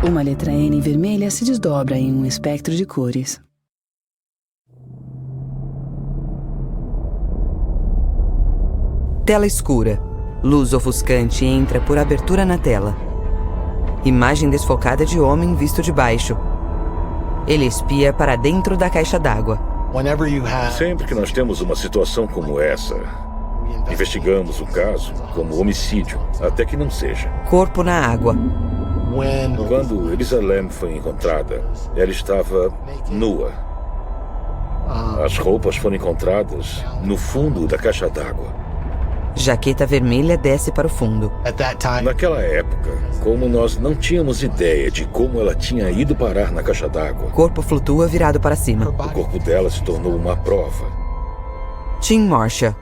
Uma letra N vermelha se desdobra em um espectro de cores. Tela escura. Luz ofuscante entra por abertura na tela. Imagem desfocada de homem visto de baixo. Ele espia para dentro da caixa d'água. Sempre que nós temos uma situação como essa, investigamos o caso como homicídio, até que não seja. Corpo na água. Quando Elisa Lam foi encontrada, ela estava nua. As roupas foram encontradas no fundo da caixa d'água. Jaqueta vermelha desce para o fundo. Naquela época, como nós não tínhamos ideia de como ela tinha ido parar na caixa d'água, Corpo flutua virado para cima. o corpo dela se tornou uma prova. Tim Marcia.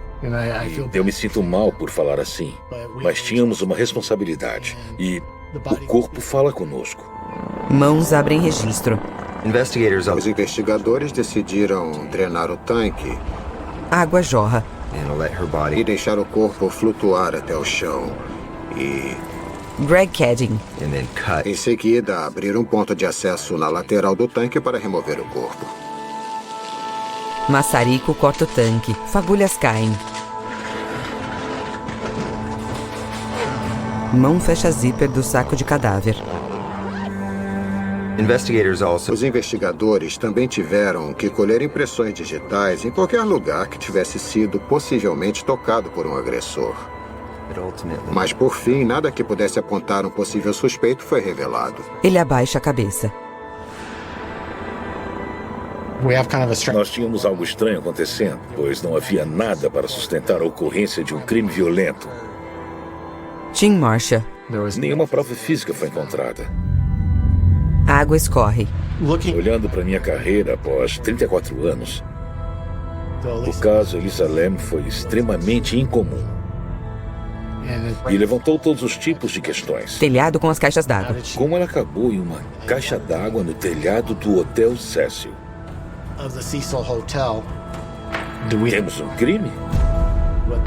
Eu me sinto mal por falar assim, mas tínhamos uma responsabilidade. E o corpo fala conosco. Mãos abrem registro. Os investigadores decidiram drenar o tanque Água jorra. e deixar o corpo flutuar até o chão. Greg Cadding. Em seguida, abrir um ponto de acesso na lateral do tanque para remover o corpo. Maçarico corta o tanque. Fagulhas caem. Mão fecha zíper do saco de cadáver. Os investigadores também tiveram que colher impressões digitais em qualquer lugar que tivesse sido possivelmente tocado por um agressor. Mas, por fim, nada que pudesse apontar um possível suspeito foi revelado. Ele abaixa a cabeça. Nós tínhamos algo estranho acontecendo, pois não havia nada para sustentar a ocorrência de um crime violento. Tim Marcia. Nenhuma prova física foi encontrada. A água escorre. Olhando para minha carreira após 34 anos, o caso Elisa Lam foi extremamente incomum. E levantou todos os tipos de questões. Telhado com as caixas d'água. Como ela acabou em uma caixa d'água no telhado do Hotel Cecil? Temos um crime?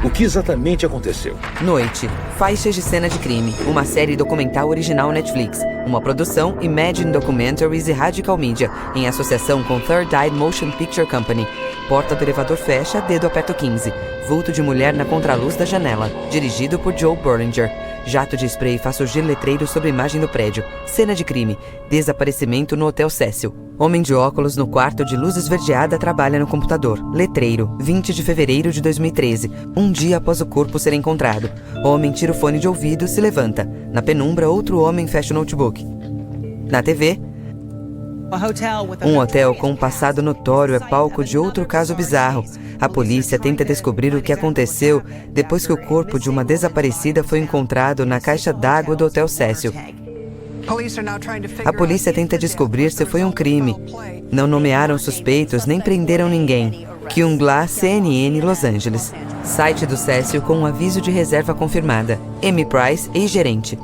O que exatamente aconteceu? Noite. Faixas de cena de crime. Uma série documental original Netflix. Uma produção Imagine Documentaries e Radical Media, em associação com Third Eye Motion Picture Company. Porta do elevador fecha, dedo aperta o 15. Vulto de mulher na contraluz da janela. Dirigido por Joe Berlinger. Jato de spray faz surgir letreiro sobre a imagem do prédio. Cena de crime. Desaparecimento no Hotel Cecil. Homem de óculos no quarto de luz esverdeada trabalha no computador. Letreiro. 20 de fevereiro de 2013. Um dia após o corpo ser encontrado. Homem tira o fone de ouvido e se levanta. Na penumbra, outro homem fecha o notebook. Na TV... Um hotel com um passado notório é palco de outro caso bizarro. A polícia tenta descobrir o que aconteceu depois que o corpo de uma desaparecida foi encontrado na caixa d'água do Hotel Cecil. A polícia tenta descobrir se foi um crime. Não nomearam suspeitos nem prenderam ninguém. Kyung-la, CNN, Los Angeles. Site do Cecil com um aviso de reserva confirmada. Amy Price, ex-gerente.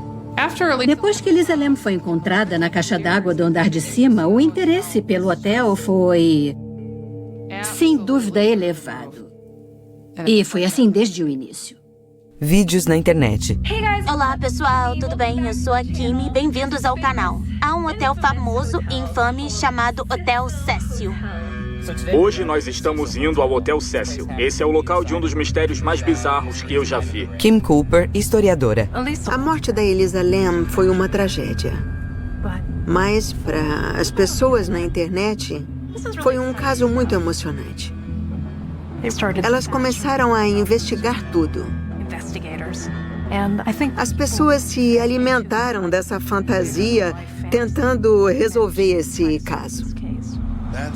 Depois que Elisa Lam foi encontrada na caixa d'água do andar de cima, o interesse pelo hotel foi, sem dúvida, elevado. E foi assim desde o início. Vídeos na internet. Olá, pessoal, tudo bem? Eu sou a Kimi, bem-vindos ao canal. Há um hotel famoso e infame chamado Hotel Cecil. Hoje nós estamos indo ao Hotel Cecil. Esse é o local de um dos mistérios mais bizarros que eu já vi. Kim Cooper, historiadora. A morte da Elisa Lam foi uma tragédia. Mas, para as pessoas na internet, foi um caso muito emocionante. Elas começaram a investigar tudo. As pessoas se alimentaram dessa fantasia tentando resolver esse caso.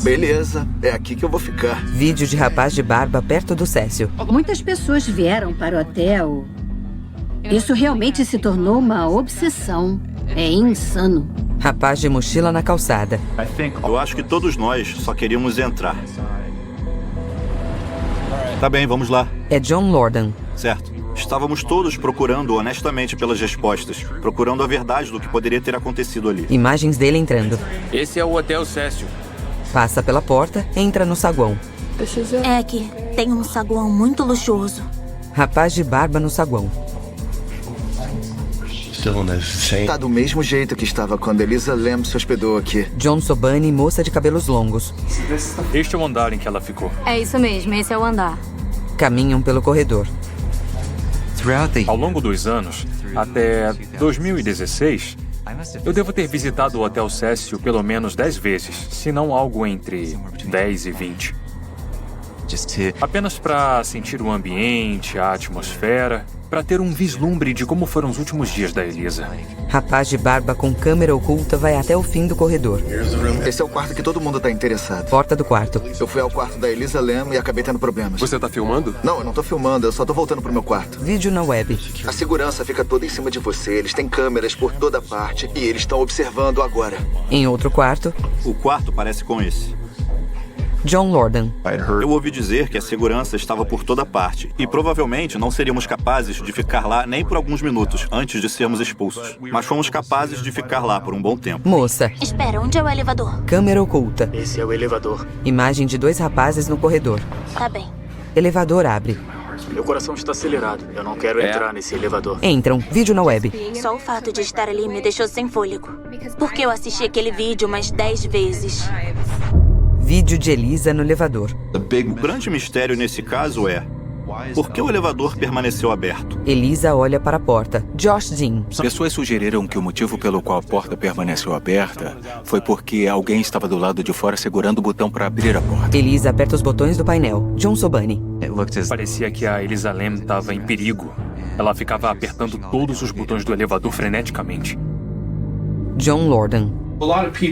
Beleza, é aqui que eu vou ficar. Vídeo de rapaz de barba perto do Cecil. Muitas pessoas vieram para o hotel. Isso realmente se tornou uma obsessão. É insano. Rapaz de mochila na calçada. Eu acho que todos nós só queríamos entrar. Tá bem, vamos lá. É John Lordan. Certo. Estávamos todos procurando honestamente pelas respostas, procurando a verdade do que poderia ter acontecido ali. Imagens dele entrando. Esse é o Hotel Cecil. Passa pela porta, entra no saguão. É aqui. Tem um saguão muito luxuoso. Rapaz de barba no saguão. Tá do mesmo jeito que estava quando Elisa Lam se hospedou aqui. John Sobani, moça de cabelos longos. Este é o andar em que ela ficou. É isso mesmo, esse é o andar. Caminham pelo corredor. Ao longo dos anos, até 2016, eu devo ter visitado o Hotel Cecil pelo menos 10 vezes, se não algo entre 10 e 20. Apenas para sentir o ambiente, a atmosfera, para ter um vislumbre de como foram os últimos dias da Elisa. Rapaz de barba com câmera oculta vai até o fim do corredor. Esse é o quarto que todo mundo tá interessado. Porta do quarto. Eu fui ao quarto da Elisa Lam e acabei tendo problemas. Você tá filmando? Não, eu não tô filmando, eu só tô voltando pro meu quarto. Vídeo na web. A segurança fica toda em cima de você, eles têm câmeras por toda parte e eles estão observando agora. Em outro quarto. O quarto parece com esse. John Lordan. Eu ouvi dizer que a segurança estava por toda parte e provavelmente não seríamos capazes de ficar lá nem por alguns minutos antes de sermos expulsos. Mas fomos capazes de ficar lá por um bom tempo. Moça. Espera, onde é o elevador? Câmera oculta. Esse é o elevador. Imagem de 2 rapazes no corredor. Tá bem. Elevador abre. Meu coração está acelerado. Eu não quero entrar nesse elevador. Entram. Vídeo na web. Só o fato de estar ali me deixou sem fôlego. Porque eu assisti aquele vídeo umas 10 vezes. Vídeo de Elisa no elevador. O grande mistério nesse caso é: por que o elevador permaneceu aberto? Elisa olha para a porta. Josh Dean. Pessoas sugeriram que o motivo pelo qual a porta permaneceu aberta foi porque alguém estava do lado de fora segurando o botão para abrir a porta. Elisa aperta os botões do painel. John Sobani. Parecia que a Elisa Lam estava em perigo. Ela ficava apertando todos os botões do elevador freneticamente. John Lordan.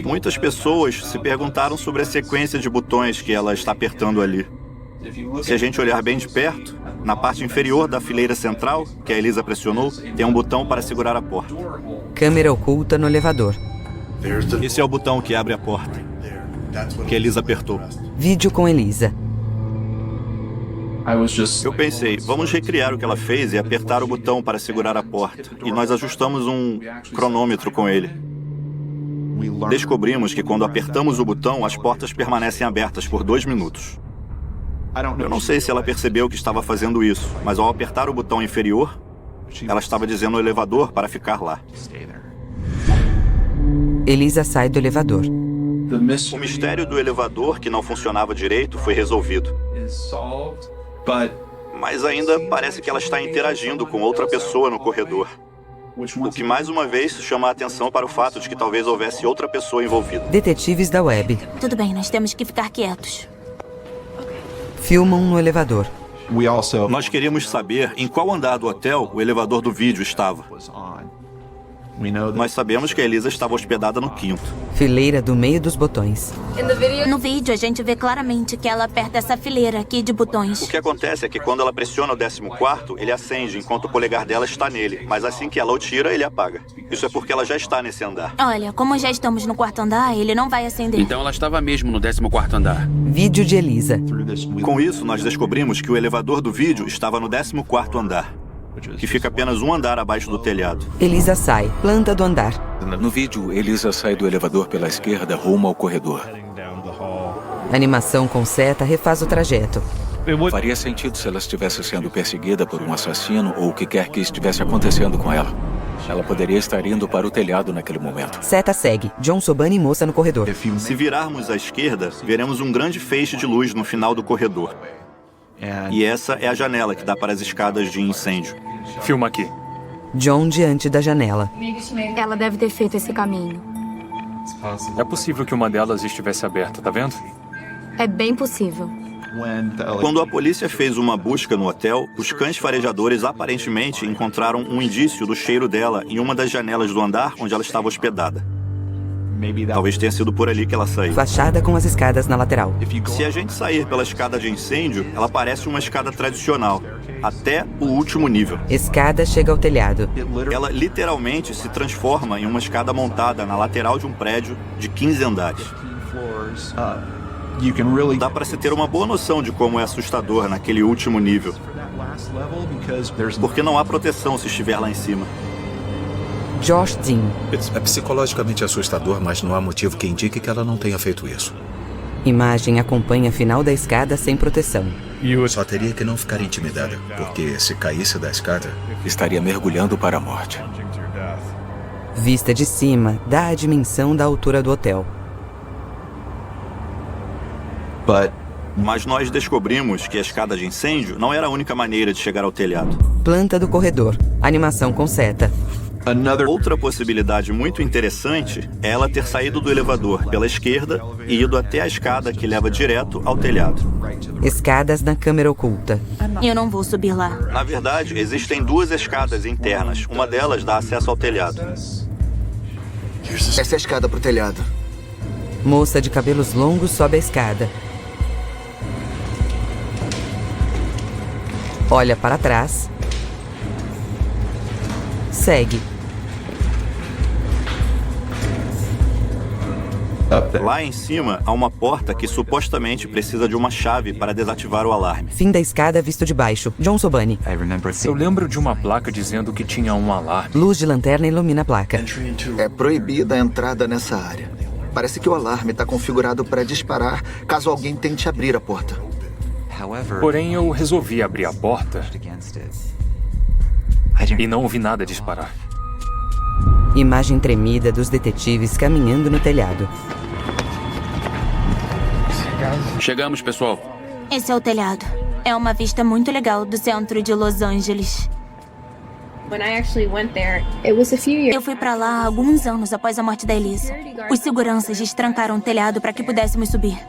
Muitas pessoas se perguntaram sobre a sequência de botões que ela está apertando ali. Se a gente olhar bem de perto, na parte inferior da fileira central, que a Elisa pressionou, tem um botão para segurar a porta. Câmera oculta no elevador. Esse é o botão que abre a porta, que a Elisa apertou. Vídeo com Elisa. Eu pensei, vamos recriar o que ela fez e apertar o botão para segurar a porta. E nós ajustamos um cronômetro com ele. Descobrimos que quando apertamos o botão, as portas permanecem abertas por 2 minutos. Eu não sei se ela percebeu que estava fazendo isso, mas ao apertar o botão inferior, ela estava dizendo ao elevador para ficar lá. Elisa sai do elevador. O mistério do elevador que não funcionava direito foi resolvido. Mas ainda parece que ela está interagindo com outra pessoa no corredor. O que mais uma vez chama a atenção para o fato de que talvez houvesse outra pessoa envolvida. Detetives da web. Tudo bem, nós temos que ficar quietos. Filmam no elevador. Nós queríamos saber em qual andar do hotel o elevador do vídeo estava. Nós sabemos que a Elisa estava hospedada no 5º. Fileira do meio dos botões. No vídeo, a gente vê claramente que ela aperta essa fileira aqui de botões. O que acontece é que quando ela pressiona o 14º, ele acende enquanto o polegar dela está nele. Mas assim que ela o tira, ele apaga. Isso é porque ela já está nesse andar. Olha, como já estamos no 4º andar, ele não vai acender. Então ela estava mesmo no 14º andar. Vídeo de Elisa. Com isso, nós descobrimos que o elevador do vídeo estava no 14º andar, que fica apenas um andar abaixo do telhado. Elisa sai. Planta do andar. No vídeo, Elisa sai do elevador pela esquerda rumo ao corredor. Animação com seta refaz o trajeto. Faria sentido se ela estivesse sendo perseguida por um assassino ou o que quer que estivesse acontecendo com ela. Ela poderia estar indo para o telhado naquele momento. Seta segue. John Sobani e moça no corredor. Se virarmos à esquerda, veremos um grande feixe de luz no final do corredor. E essa é a janela que dá para as escadas de incêndio. Filma aqui. John diante da janela. Ela deve ter feito esse caminho. É possível que uma delas estivesse aberta, tá vendo? É bem possível. Quando a polícia fez uma busca no hotel, os cães farejadores aparentemente encontraram um indício do cheiro dela em uma das janelas do andar onde ela estava hospedada. Talvez tenha sido por ali que ela saiu. Fachada com as escadas na lateral. Se a gente sair pela escada de incêndio, ela parece uma escada tradicional, até o último nível. Escada chega ao telhado. Ela literalmente se transforma em uma escada montada na lateral de um prédio de 15 andares. Dá para se ter uma boa noção de como é assustador naquele último nível, porque não há proteção se estiver lá em cima. Josh Dean. É psicologicamente assustador, mas não há motivo que indique que ela não tenha feito isso. Imagem acompanha a final da escada sem proteção. Só teria que não ficar intimidada, porque se caísse da escada, estaria mergulhando para a morte. Vista de cima dá a dimensão da altura do hotel. Mas nós descobrimos que a escada de incêndio não era a única maneira de chegar ao telhado. Planta do corredor. Animação com seta. Outra possibilidade muito interessante é ela ter saído do elevador pela esquerda e ido até a escada que leva direto ao telhado. Escadas na câmera oculta. Eu não vou subir lá. Na verdade, existem 2 escadas internas. Uma delas dá acesso ao telhado. Essa é a escada pro telhado. Moça de cabelos longos sobe a escada. Olha para trás. Segue. Lá em cima há uma porta que supostamente precisa de uma chave para desativar o alarme. Fim da escada visto de baixo. John Sobani. Eu lembro de uma placa dizendo que tinha um alarme. Luz de lanterna ilumina a placa. É proibida a entrada nessa área. Parece que o alarme está configurado para disparar caso alguém tente abrir a porta. Porém, eu resolvi abrir a porta e não ouvi nada disparar. Imagem tremida dos detetives caminhando no telhado. Chegamos, pessoal. Esse é o telhado. É uma vista muito legal do centro de Los Angeles. Eu fui pra lá há alguns anos após a morte da Elisa. Os seguranças destrancaram o telhado para que pudéssemos subir.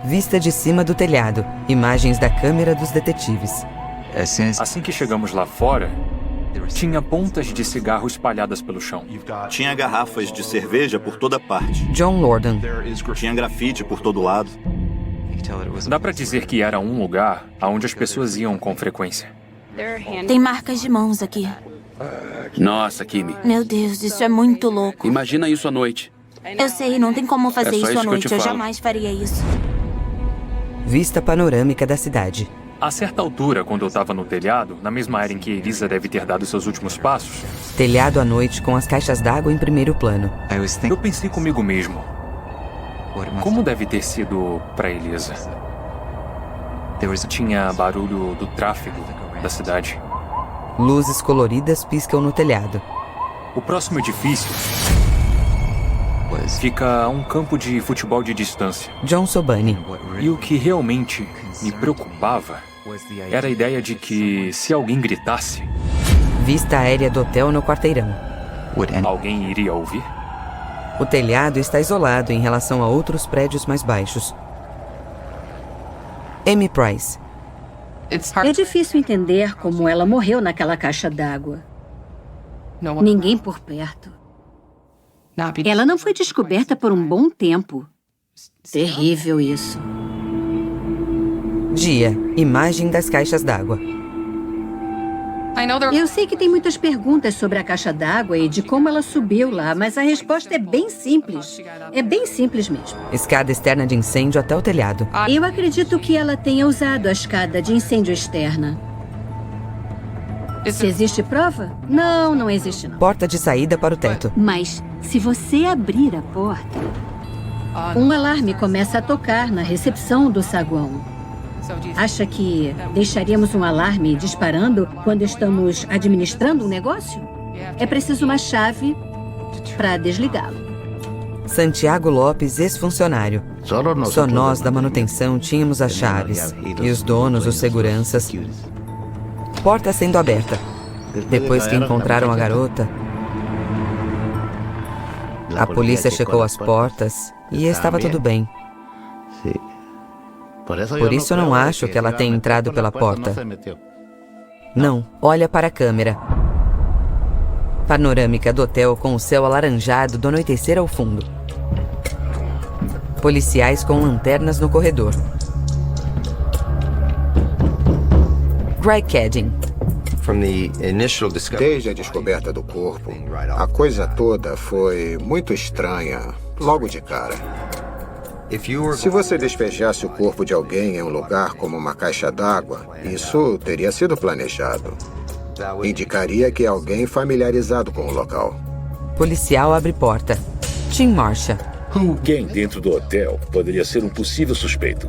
Vista de cima do telhado. Imagens da câmera dos detetives. Assim que chegamos lá fora, tinha pontas de cigarro espalhadas pelo chão. Tinha garrafas de cerveja por toda parte. John Lorden. Tinha grafite por todo lado. Dá pra dizer que era um lugar aonde as pessoas iam com frequência. Tem marcas de mãos aqui. Nossa, Kimi. Meu Deus, isso é muito louco. Imagina isso à noite. Eu sei, não tem como fazer só isso à isso que eu noite. te Eu falo. jamais faria isso. Vista panorâmica da cidade. A certa altura, quando eu estava no telhado, na mesma área em que Elisa deve ter dado seus últimos passos, Telhado à noite com as caixas d'água em primeiro plano. eu pensei comigo mesmo, como deve ter sido para Elisa? Tinha barulho do tráfego da cidade. Luzes coloridas piscam no telhado. O próximo edifício fica a um campo de futebol de distância. John Sobani. E o que realmente me preocupava era a ideia de que, se alguém gritasse, Vista aérea do hotel no quarteirão. alguém iria ouvir? O telhado está isolado em relação a outros prédios mais baixos. Amy Price. É difícil entender como ela morreu naquela caixa d'água. Ninguém por perto. Ela não foi descoberta por um bom tempo. Terrível isso. Dia. Imagem das caixas d'água. Eu sei que tem muitas perguntas sobre a caixa d'água e de como ela subiu lá, mas a resposta é bem simples. É bem simples mesmo. Escada externa de incêndio até o telhado. Eu acredito que ela tenha usado a escada de incêndio externa. Se existe prova? Não, não existe não. Porta de saída para o teto. Mas se você abrir a porta, um alarme começa a tocar na recepção do saguão. Acha que deixaríamos um alarme disparando quando estamos administrando um negócio? É preciso uma chave para desligá-lo. Santiago Lopes, ex-funcionário. Só nós da manutenção tínhamos as chaves. E os donos, os seguranças. Porta sendo aberta. Depois que encontraram a garota, a polícia checou as portas e estava tudo bem. Por isso eu não acho que ela tenha entrado pela porta. Não, olha para a câmera. Panorâmica do hotel com o céu alaranjado do anoitecer ao fundo. Policiais com lanternas no corredor. Greg Keding. Desde a descoberta do corpo, a coisa toda foi muito estranha, logo de cara. Se você despejasse o corpo de alguém em um lugar como uma caixa d'água, isso teria sido planejado. Indicaria que é alguém familiarizado com o local. Policial abre porta. Tim Marcia. Alguém dentro do hotel poderia ser um possível suspeito.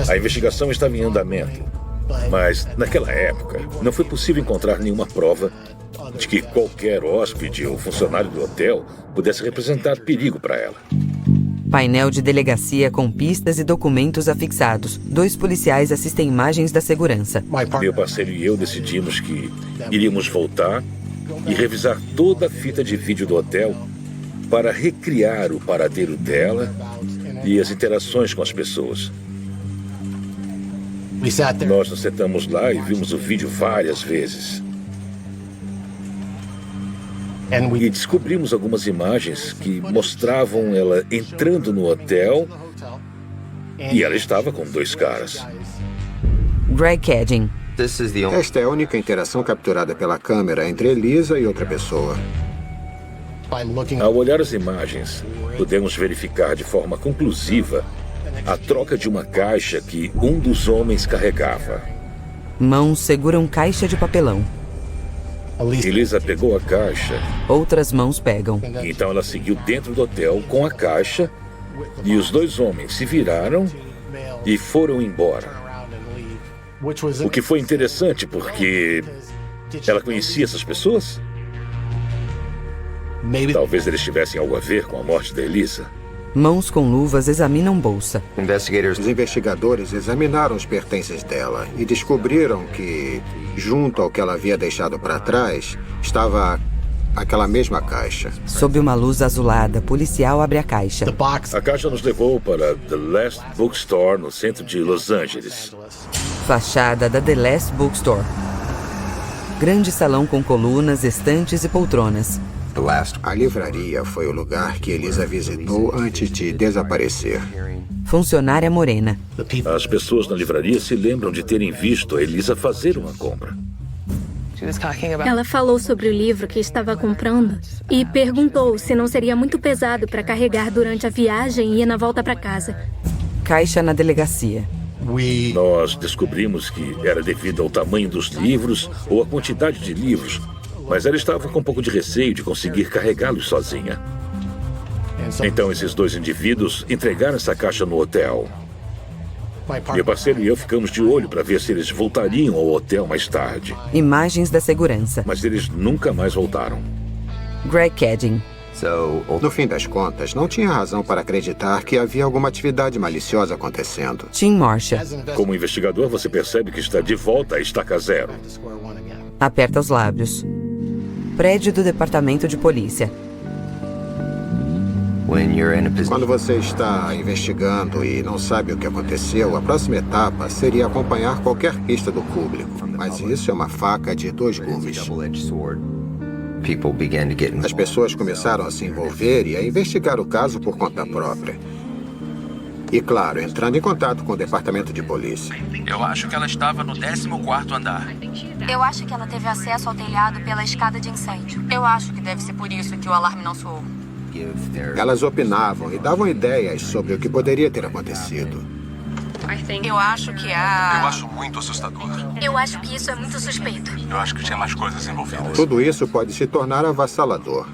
A investigação estava em andamento, mas naquela época não foi possível encontrar nenhuma prova de que qualquer hóspede ou funcionário do hotel pudesse representar perigo para ela. Painel de delegacia com pistas e documentos afixados. 2 policiais assistem imagens da segurança. Meu parceiro e eu decidimos que iríamos voltar e revisar toda a fita de vídeo do hotel para recriar o paradeiro dela e as interações com as pessoas. Nós nos sentamos lá e vimos o vídeo várias vezes. E descobrimos algumas imagens que mostravam ela entrando no hotel e ela estava com 2 caras. Greg Keding. Esta é a única interação capturada pela câmera entre Elisa e outra pessoa. Ao olhar as imagens, podemos verificar de forma conclusiva a troca de uma caixa que um dos homens carregava. Mãos seguram caixa de papelão. Elisa pegou a caixa. Outras mãos pegam. Então ela seguiu dentro do hotel com a caixa e os 2 homens se viraram e foram embora. O que foi interessante porque ela conhecia essas pessoas? Talvez eles tivessem algo a ver com a morte da Elisa. Mãos com luvas examinam bolsa. Os investigadores examinaram os pertences dela e descobriram que, junto ao que ela havia deixado para trás, estava aquela mesma caixa. Sob uma luz azulada, policial abre a caixa. A caixa nos levou para The Last Bookstore, no centro de Los Angeles. Fachada da The Last Bookstore. Grande salão com colunas, estantes e poltronas. A livraria foi o lugar que Elisa visitou antes de desaparecer. Funcionária morena. As pessoas na livraria se lembram de terem visto a Elisa fazer uma compra. Ela falou sobre o livro que estava comprando e perguntou se não seria muito pesado para carregar durante a viagem e na volta para casa. Caixa na delegacia. Nós descobrimos que era devido ao tamanho dos livros ou à quantidade de livros, mas ela estava com um pouco de receio de conseguir carregá-los sozinha. Então esses 2 indivíduos entregaram essa caixa no hotel. Meu parceiro e eu ficamos de olho para ver se eles voltariam ao hotel mais tarde. Imagens da segurança. Mas eles nunca mais voltaram. Greg Keding. No fim das contas, não tinha razão para acreditar que havia alguma atividade maliciosa acontecendo. Tim Marcia. Como investigador, você percebe que está de volta à estaca zero. Aperta os lábios. Prédio do Departamento de Polícia. Quando você está investigando e não sabe o que aconteceu, a próxima etapa seria acompanhar qualquer pista do público. Mas isso é uma faca de 2 gumes. As pessoas começaram a se envolver e a investigar o caso por conta própria. E, claro, entrando em contato com o departamento de polícia. Eu acho que ela estava no 14º andar. Eu acho que ela teve acesso ao telhado pela escada de incêndio. Eu acho que deve ser por isso que o alarme não soou. Elas opinavam e davam ideias sobre o que poderia ter acontecido. Eu acho que há... Eu acho muito assustador. Eu acho que isso é muito suspeito. Eu acho que tinha mais coisas envolvidas. Tudo isso pode se tornar avassalador.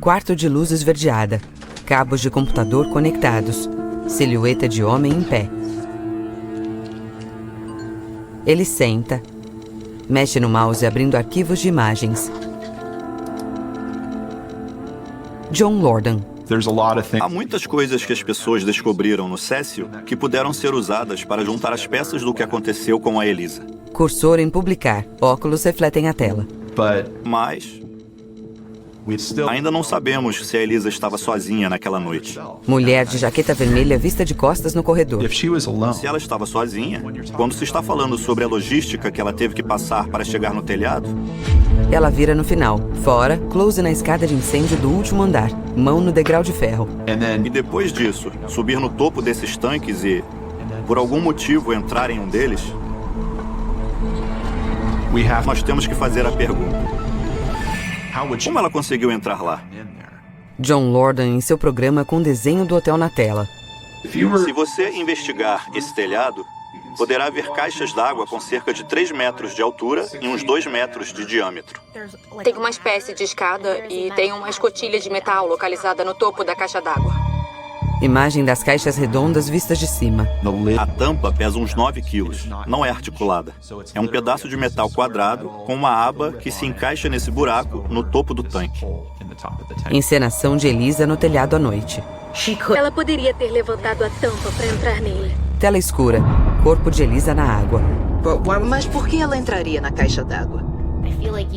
Quarto de luz esverdeada. Cabos de computador conectados. Silhueta de homem em pé. Ele senta. Mexe no mouse abrindo arquivos de imagens. John Lordan. Há muitas coisas que as pessoas descobriram no Cecil que puderam ser usadas para juntar as peças do que aconteceu com a Elisa. Cursor em publicar. Óculos refletem a tela. Mas ainda não sabemos se a Elisa estava sozinha naquela noite. Mulher de jaqueta vermelha vista de costas no corredor. Se ela estava sozinha, quando se está falando sobre a logística que ela teve que passar para chegar no telhado... Ela vira no final. Fora, close na escada de incêndio do último andar. Mão no degrau de ferro. E depois disso, subir no topo desses tanques e, por algum motivo, entrar em um deles... Nós temos que fazer a pergunta. Como ela conseguiu entrar lá? John Lordan em seu programa com desenho do hotel na tela. Se você investigar esse telhado, poderá ver caixas d'água com cerca de 3 metros de altura e uns 2 metros de diâmetro. Tem uma espécie de escada e tem uma escotilha de metal localizada no topo da caixa d'água. Imagem das caixas redondas vistas de cima. A tampa pesa uns 9 quilos. Não é articulada. É um pedaço de metal quadrado com uma aba que se encaixa nesse buraco no topo do tanque. Encenação de Elisa no telhado à noite. Ela poderia ter levantado a tampa para entrar nele. Tela escura. Corpo de Elisa na água. Mas por que ela entraria na caixa d'água?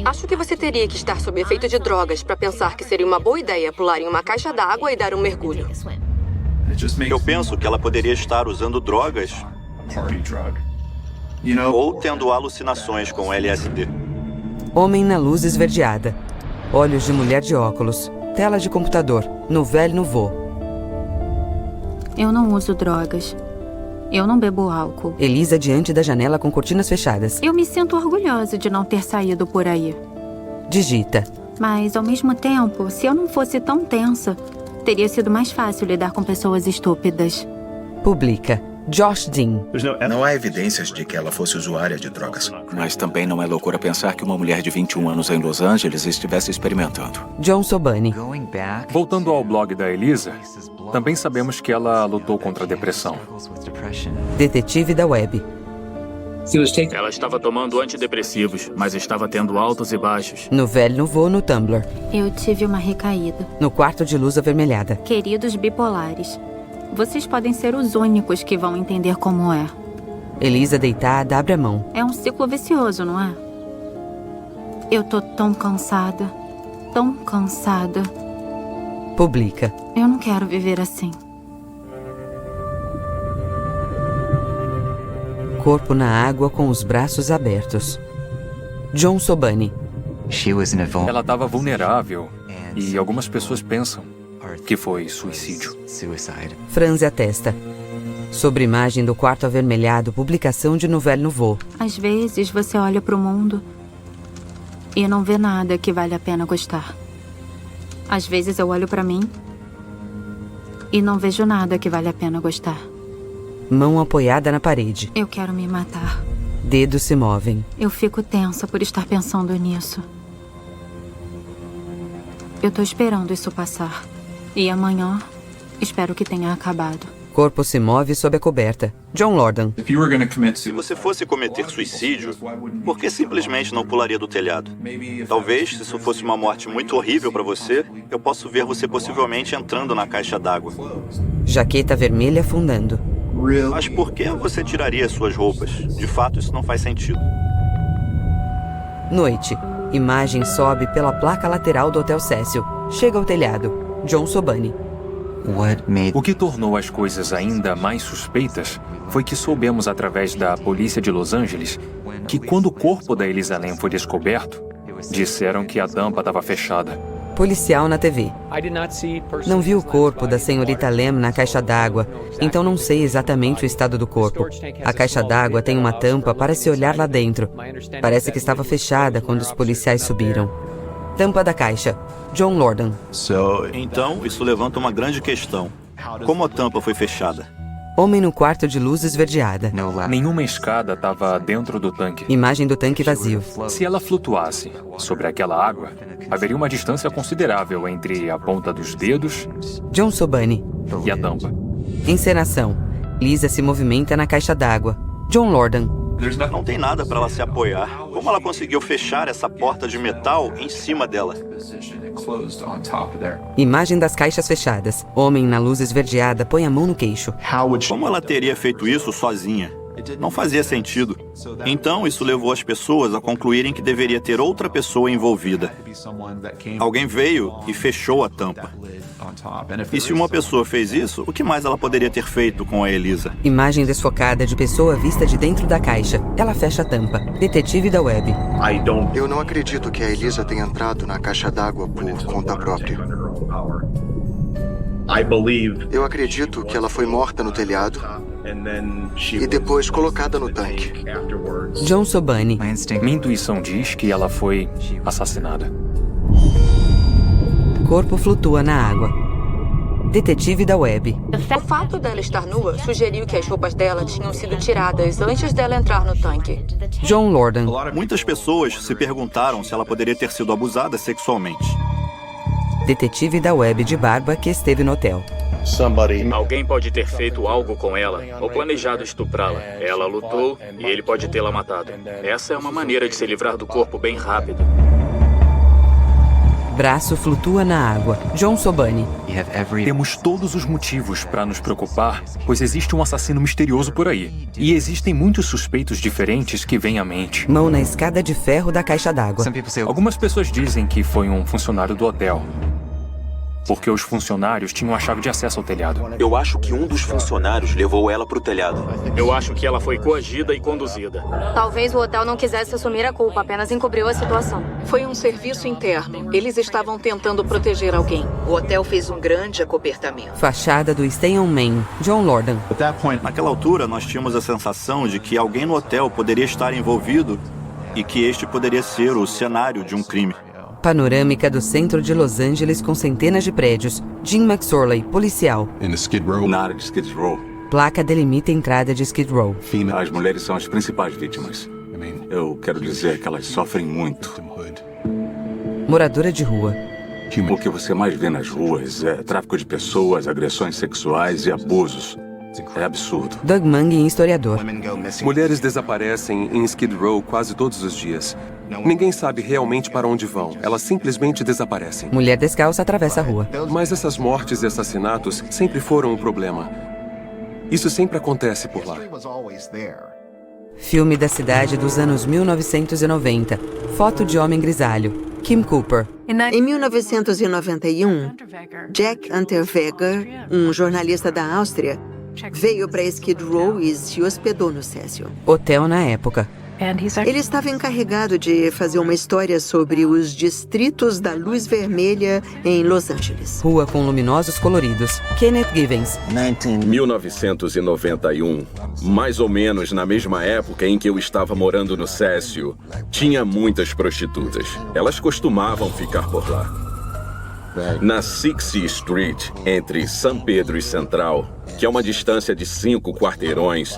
Acho que você teria que estar sob efeito de drogas para pensar que seria uma boa ideia pular em uma caixa d'água e dar um mergulho. Eu penso que ela poderia estar usando drogas ou tendo alucinações com LSD. Homem na luz esverdeada. Olhos de mulher de óculos. Tela de computador. Nouvelle Nouveau. Eu não uso drogas. Eu não bebo álcool. Elisa diante da janela com cortinas fechadas. Eu me sinto orgulhosa de não ter saído por aí. Digita. Mas, ao mesmo tempo, se eu não fosse tão tensa, teria sido mais fácil lidar com pessoas estúpidas. Publica. Josh Dean. Não há evidências de que ela fosse usuária de drogas. Mas também não é loucura pensar que uma mulher de 21 anos em Los Angeles estivesse experimentando. John Sobani. Voltando ao blog da Elisa, também sabemos que ela lutou contra a depressão. Detetive da web. Ela estava tomando antidepressivos, mas estava tendo altos e baixos. Nouvelle Nouveau no Tumblr. Eu tive uma recaída. No quarto de luz avermelhada. Queridos bipolares, vocês podem ser os únicos que vão entender como é. Elisa deitada abre a mão. É um ciclo vicioso, não é? Eu tô tão cansada. Tão cansada. Publica. Eu não quero viver assim. Corpo na água com os braços abertos. John Sobani. Ela estava vulnerável e algumas pessoas pensam que foi suicídio. Franze a testa. Sobre imagem do quarto avermelhado, publicação de Nouvelle Nouveau. Às vezes você olha pro mundo e não vê nada que vale a pena gostar. Às vezes eu olho pra mim e não vejo nada que vale a pena gostar. Mão apoiada na parede. Eu quero me matar. Dedos se movem. Eu fico tensa por estar pensando nisso. Eu tô esperando isso passar. E amanhã, espero que tenha acabado. Corpo se move sob a coberta. John Lordan. Se você fosse cometer suicídio, por que simplesmente não pularia do telhado? Talvez, se isso fosse uma morte muito horrível para você, eu posso ver você possivelmente entrando na caixa d'água. Jaqueta vermelha afundando. Mas por que você tiraria suas roupas? De fato, isso não faz sentido. Noite. Imagem sobe pela placa lateral do Hotel Cecil. Chega ao telhado. John Sobani. O que tornou as coisas ainda mais suspeitas foi que soubemos através da polícia de Los Angeles que quando o corpo da Elisa Lam foi descoberto, disseram que a tampa estava fechada. Policial na TV. Não vi o corpo da senhorita Lam na caixa d'água, então não sei exatamente o estado do corpo. A caixa d'água tem uma tampa para se olhar lá dentro. Parece que estava fechada quando os policiais subiram. Tampa da caixa. John Lordan. Então, isso levanta uma grande questão. Como a tampa foi fechada? Homem no quarto de luz esverdeada. Nenhuma escada estava dentro do tanque. Imagem do tanque vazio. Se ela flutuasse sobre aquela água, haveria uma distância considerável entre a ponta dos dedos John Sobani e a tampa. Encenação. Lisa se movimenta na caixa d'água. John Lordan. Não tem nada para ela se apoiar. Como ela conseguiu fechar essa porta de metal em cima dela? Imagem das caixas fechadas. Homem na luz esverdeada põe a mão no queixo. Como ela teria feito isso sozinha? Não fazia sentido. Então, isso levou as pessoas a concluírem que deveria ter outra pessoa envolvida. Alguém veio e fechou a tampa. E se uma pessoa fez isso, o que mais ela poderia ter feito com a Elisa? Imagem desfocada de pessoa vista de dentro da caixa. Ela fecha a tampa. Detetive da web. Eu não acredito que a Elisa tenha entrado na caixa d'água por conta própria. Eu acredito que ela foi morta no telhado e depois colocada no tanque. John Sobani. Minha intuição diz que ela foi assassinada. Corpo flutua na água. Detetive da web. O fato dela estar nua sugeriu que as roupas dela tinham sido tiradas antes dela entrar no tanque. John Lordan. Muitas pessoas se perguntaram se ela poderia ter sido abusada sexualmente. Detetive da web de barba que esteve no hotel. Alguém pode ter feito algo com ela ou planejado estuprá-la. Ela lutou e ele pode tê-la matado. Essa é uma maneira de se livrar do corpo bem rápido. Braço flutua na água. John Sobani. Temos todos os motivos para nos preocupar, pois existe um assassino misterioso por aí. E existem muitos suspeitos diferentes que vêm à mente. Mão na escada de ferro da caixa d'água. Algumas pessoas dizem que foi um funcionário do hotel, porque os funcionários tinham a chave de acesso ao telhado. Eu acho que um dos funcionários levou ela pro telhado. Eu acho que ela foi coagida e conduzida. Talvez o hotel não quisesse assumir a culpa, apenas encobriu a situação. Foi um serviço interno. Eles estavam tentando proteger alguém. O hotel fez um grande acobertamento. Fachada do Stay on Main. John Lordan. Naquela altura, nós tínhamos a sensação de que alguém no hotel poderia estar envolvido e que este poderia ser o cenário de um crime. Panorâmica do centro de Los Angeles com centenas de prédios. Jim McSorley, policial. Na área de Skid Row. Placa delimita a entrada de Skid Row. As mulheres são as principais vítimas. Eu quero dizer que elas sofrem muito. Moradora de rua. O que você mais vê nas ruas é tráfico de pessoas, agressões sexuais e abusos. É absurdo. Doug Mungin, historiador. Mulheres desaparecem em Skid Row quase todos os dias. Ninguém sabe realmente para onde vão. Elas simplesmente desaparecem. Mulher descalça atravessa a rua. Mas essas mortes e assassinatos sempre foram um problema. Isso sempre acontece por lá. Filme da cidade dos anos 1990. Foto de homem grisalho. Kim Cooper. Em 1991, Jack Unterweger, um jornalista da Áustria, veio para Skid Row e se hospedou no Cecil. Hotel na época. Ele estava encarregado de fazer uma história sobre os distritos da luz vermelha em Los Angeles. Rua com luminosos coloridos. Kenneth Givens. 1991, mais ou menos na mesma época em que eu estava morando no Cecil, tinha muitas prostitutas. Elas costumavam ficar por lá. Na 60th Street, entre San Pedro e Central, que é uma distância de 5 quarteirões,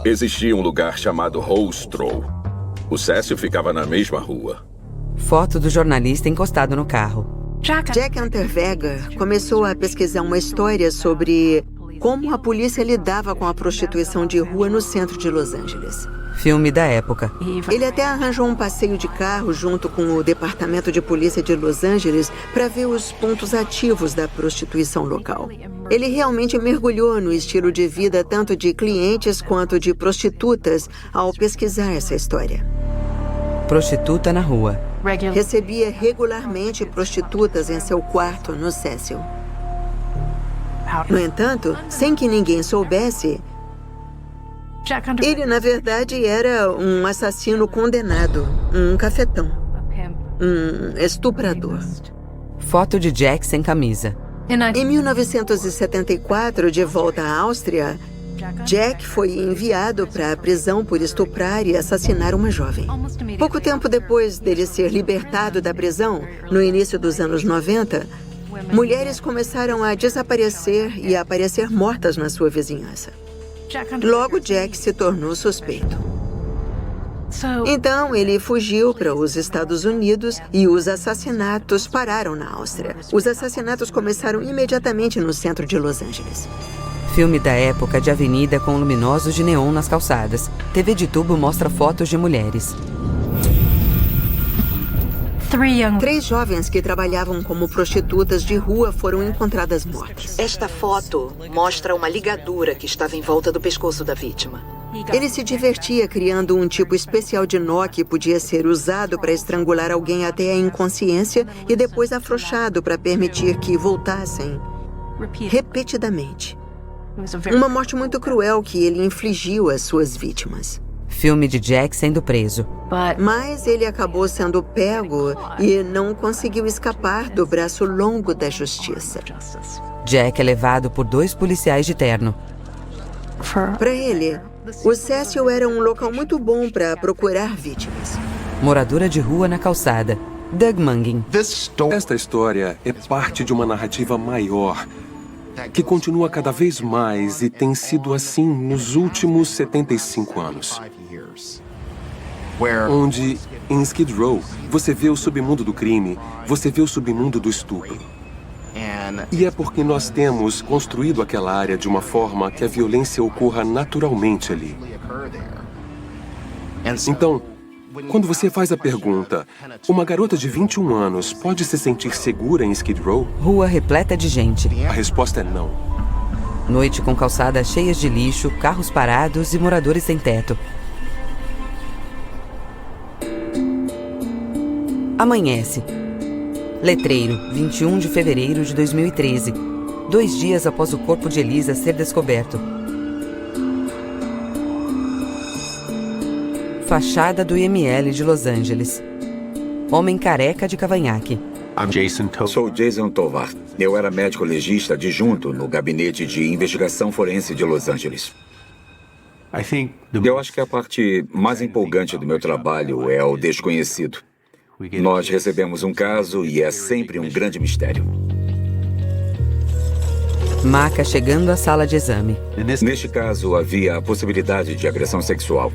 existia um lugar chamado Rostrow. O Cecil ficava na mesma rua. Foto do jornalista encostado no carro. Jack Unterweger começou a pesquisar uma história sobre como a polícia lidava com a prostituição de rua no centro de Los Angeles. Filme da época. Ele até arranjou um passeio de carro junto com o Departamento de Polícia de Los Angeles para ver os pontos ativos da prostituição local. Ele realmente mergulhou no estilo de vida tanto de clientes quanto de prostitutas ao pesquisar essa história. Prostituta na rua. Recebia regularmente prostitutas em seu quarto no Cecil. No entanto, sem que ninguém soubesse, ele, na verdade, era um assassino condenado, um cafetão, um estuprador. Foto de Jack sem camisa. Em 1974, de volta à Áustria, Jack foi enviado para a prisão por estuprar e assassinar uma jovem. Pouco tempo depois dele ser libertado da prisão, no início dos anos 90, mulheres começaram a desaparecer e a aparecer mortas na sua vizinhança. Logo, Jack se tornou suspeito. Então, ele fugiu para os Estados Unidos e os assassinatos pararam na Áustria. Os assassinatos começaram imediatamente no centro de Los Angeles. Filme da época de avenida com luminosos de neon nas calçadas. TV de tubo mostra fotos de mulheres. 3 jovens que trabalhavam como prostitutas de rua foram encontradas mortas. Esta foto mostra uma ligadura que estava em volta do pescoço da vítima. Ele se divertia criando um tipo especial de nó que podia ser usado para estrangular alguém até a inconsciência e depois afrouxado para permitir que voltassem repetidamente. Uma morte muito cruel que ele infligiu às suas vítimas. Filme de Jack sendo preso. Mas ele acabou sendo pego e não conseguiu escapar do braço longo da justiça. Jack é levado por 2 policiais de terno. Para ele, o Cecil era um local muito bom para procurar vítimas. Moradora de rua na calçada. Doug Mungin. Esta história é parte de uma narrativa maior que continua cada vez mais e tem sido assim nos últimos 75 anos. Onde, em Skid Row, você vê o submundo do crime, você vê o submundo do estupro. E é porque nós temos construído aquela área de uma forma que a violência ocorra naturalmente ali. Então, quando você faz a pergunta, uma garota de 21 anos pode se sentir segura em Skid Row? Rua repleta de gente. A resposta é não. Noite com calçadas cheias de lixo, carros parados e moradores sem teto. Amanhece. Letreiro, 21 de fevereiro de 2013. 2 dias após o corpo de Elisa ser descoberto. Fachada do IML de Los Angeles. Homem careca de cavanhaque. Sou Jason Tovar. Eu era médico legista adjunto no Gabinete de Investigação Forense de Los Angeles. Eu acho que a parte mais empolgante do meu trabalho é o desconhecido. Nós recebemos um caso e é sempre um grande mistério. Maca chegando à sala de exame. Neste caso, havia a possibilidade de agressão sexual.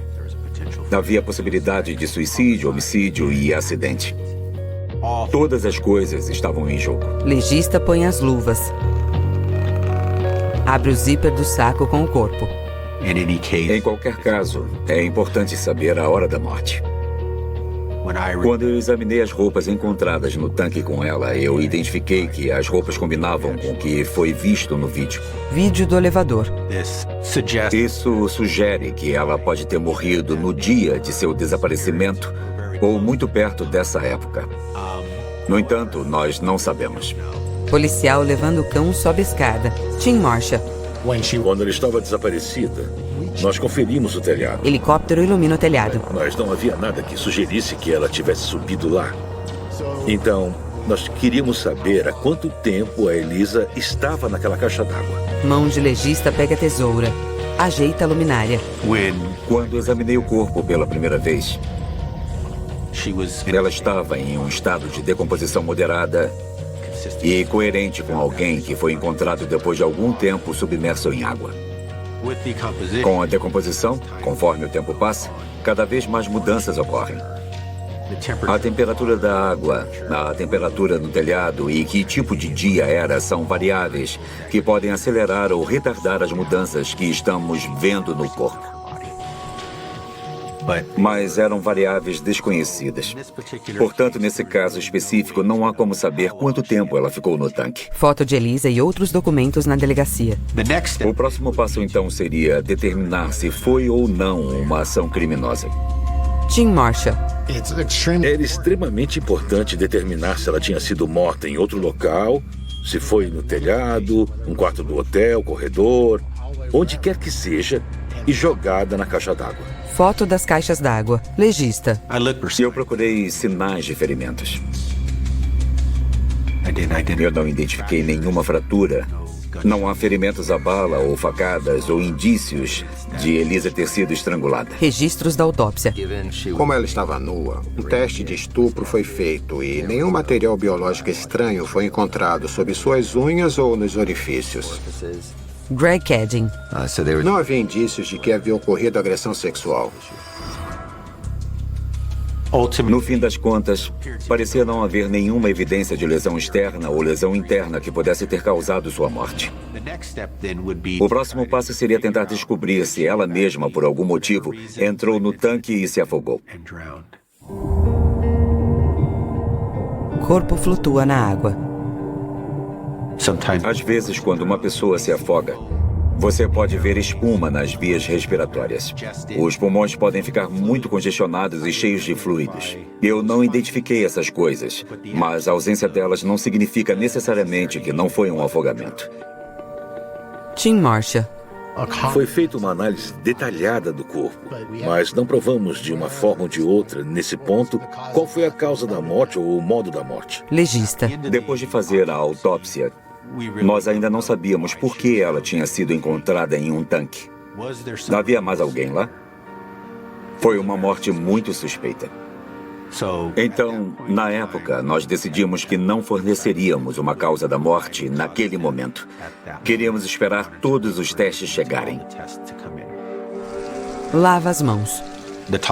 Havia a possibilidade de suicídio, homicídio e acidente. Todas as coisas estavam em jogo. Legista põe as luvas. Abre o zíper do saco com o corpo. Em qualquer caso, é importante saber a hora da morte. Quando eu examinei as roupas encontradas no tanque com ela, eu identifiquei que as roupas combinavam com o que foi visto no vídeo. Vídeo do elevador. Isso sugere que ela pode ter morrido no dia de seu desaparecimento ou muito perto dessa época. No entanto, nós não sabemos. Policial levando o cão sobe a escada. Tim Marcia. Quando ela estava desaparecida, nós conferimos o telhado. Helicóptero ilumina o telhado. Mas não havia nada que sugerisse que ela tivesse subido lá. Então, nós queríamos saber há quanto tempo a Elisa estava naquela caixa d'água. Mão de legista pega a tesoura. Ajeita a luminária. Quando examinei o corpo pela primeira vez, ela estava em um estado de decomposição moderada e coerente com alguém que foi encontrado depois de algum tempo submerso em água. Com a decomposição, conforme o tempo passa, cada vez mais mudanças ocorrem. A temperatura da água, a temperatura no telhado e que tipo de dia era são variáveis que podem acelerar ou retardar as mudanças que estamos vendo no corpo. Mas eram variáveis desconhecidas. Portanto, nesse caso específico, não há como saber quanto tempo ela ficou no tanque. Foto de Elisa e outros documentos na delegacia. O próximo passo, então, seria determinar se foi ou não uma ação criminosa. Tim Marcia. Era extremamente importante determinar se ela tinha sido morta em outro local, se foi no telhado, um quarto do hotel, corredor, onde quer que seja, e jogada na caixa d'água. Foto das caixas d'água. Legista. Eu procurei sinais de ferimentos. Eu não identifiquei nenhuma fratura. Não há ferimentos a bala ou facadas ou indícios de Elisa ter sido estrangulada. Registros da autópsia. Como ela estava nua, um teste de estupro foi feito e nenhum material biológico estranho foi encontrado sob suas unhas ou nos orifícios. Greg Cadding. Não havia indícios de que havia ocorrido agressão sexual. No fim das contas, parecia não haver nenhuma evidência de lesão externa ou lesão interna que pudesse ter causado sua morte. O próximo passo seria tentar descobrir se ela mesma, por algum motivo, entrou no tanque e se afogou. Corpo flutua na água. Às vezes, quando uma pessoa se afoga, você pode ver espuma nas vias respiratórias. Os pulmões podem ficar muito congestionados e cheios de fluidos. Eu não identifiquei essas coisas, mas a ausência delas não significa necessariamente que não foi um afogamento. Tim Marcia. Foi feita uma análise detalhada do corpo, mas não provamos de uma forma ou de outra, nesse ponto, qual foi a causa da morte ou o modo da morte. Legista. Depois de fazer a autópsia, nós ainda não sabíamos por que ela tinha sido encontrada em um tanque. Havia mais alguém lá? Foi uma morte muito suspeita. Então, na época, nós decidimos que não forneceríamos uma causa da morte naquele momento. Queríamos esperar todos os testes chegarem. Lava as mãos.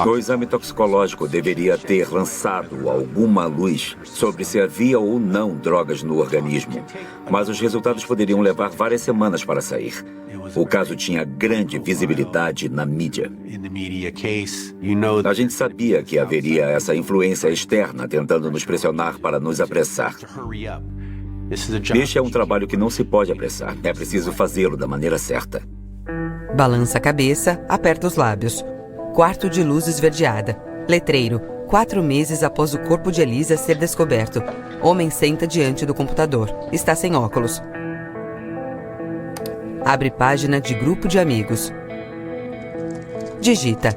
O exame toxicológico deveria ter lançado alguma luz sobre se havia ou não drogas no organismo, mas os resultados poderiam levar várias semanas para sair. O caso tinha grande visibilidade na mídia. A gente sabia que haveria essa influência externa tentando nos pressionar para nos apressar. Este é um trabalho que não se pode apressar. É preciso fazê-lo da maneira certa. Balança a cabeça, aperta os lábios. Quarto de luz esverdeada. Letreiro. 4 meses após o corpo de Elisa ser descoberto. Homem senta diante do computador. Está sem óculos. Abre página de grupo de amigos. Digita.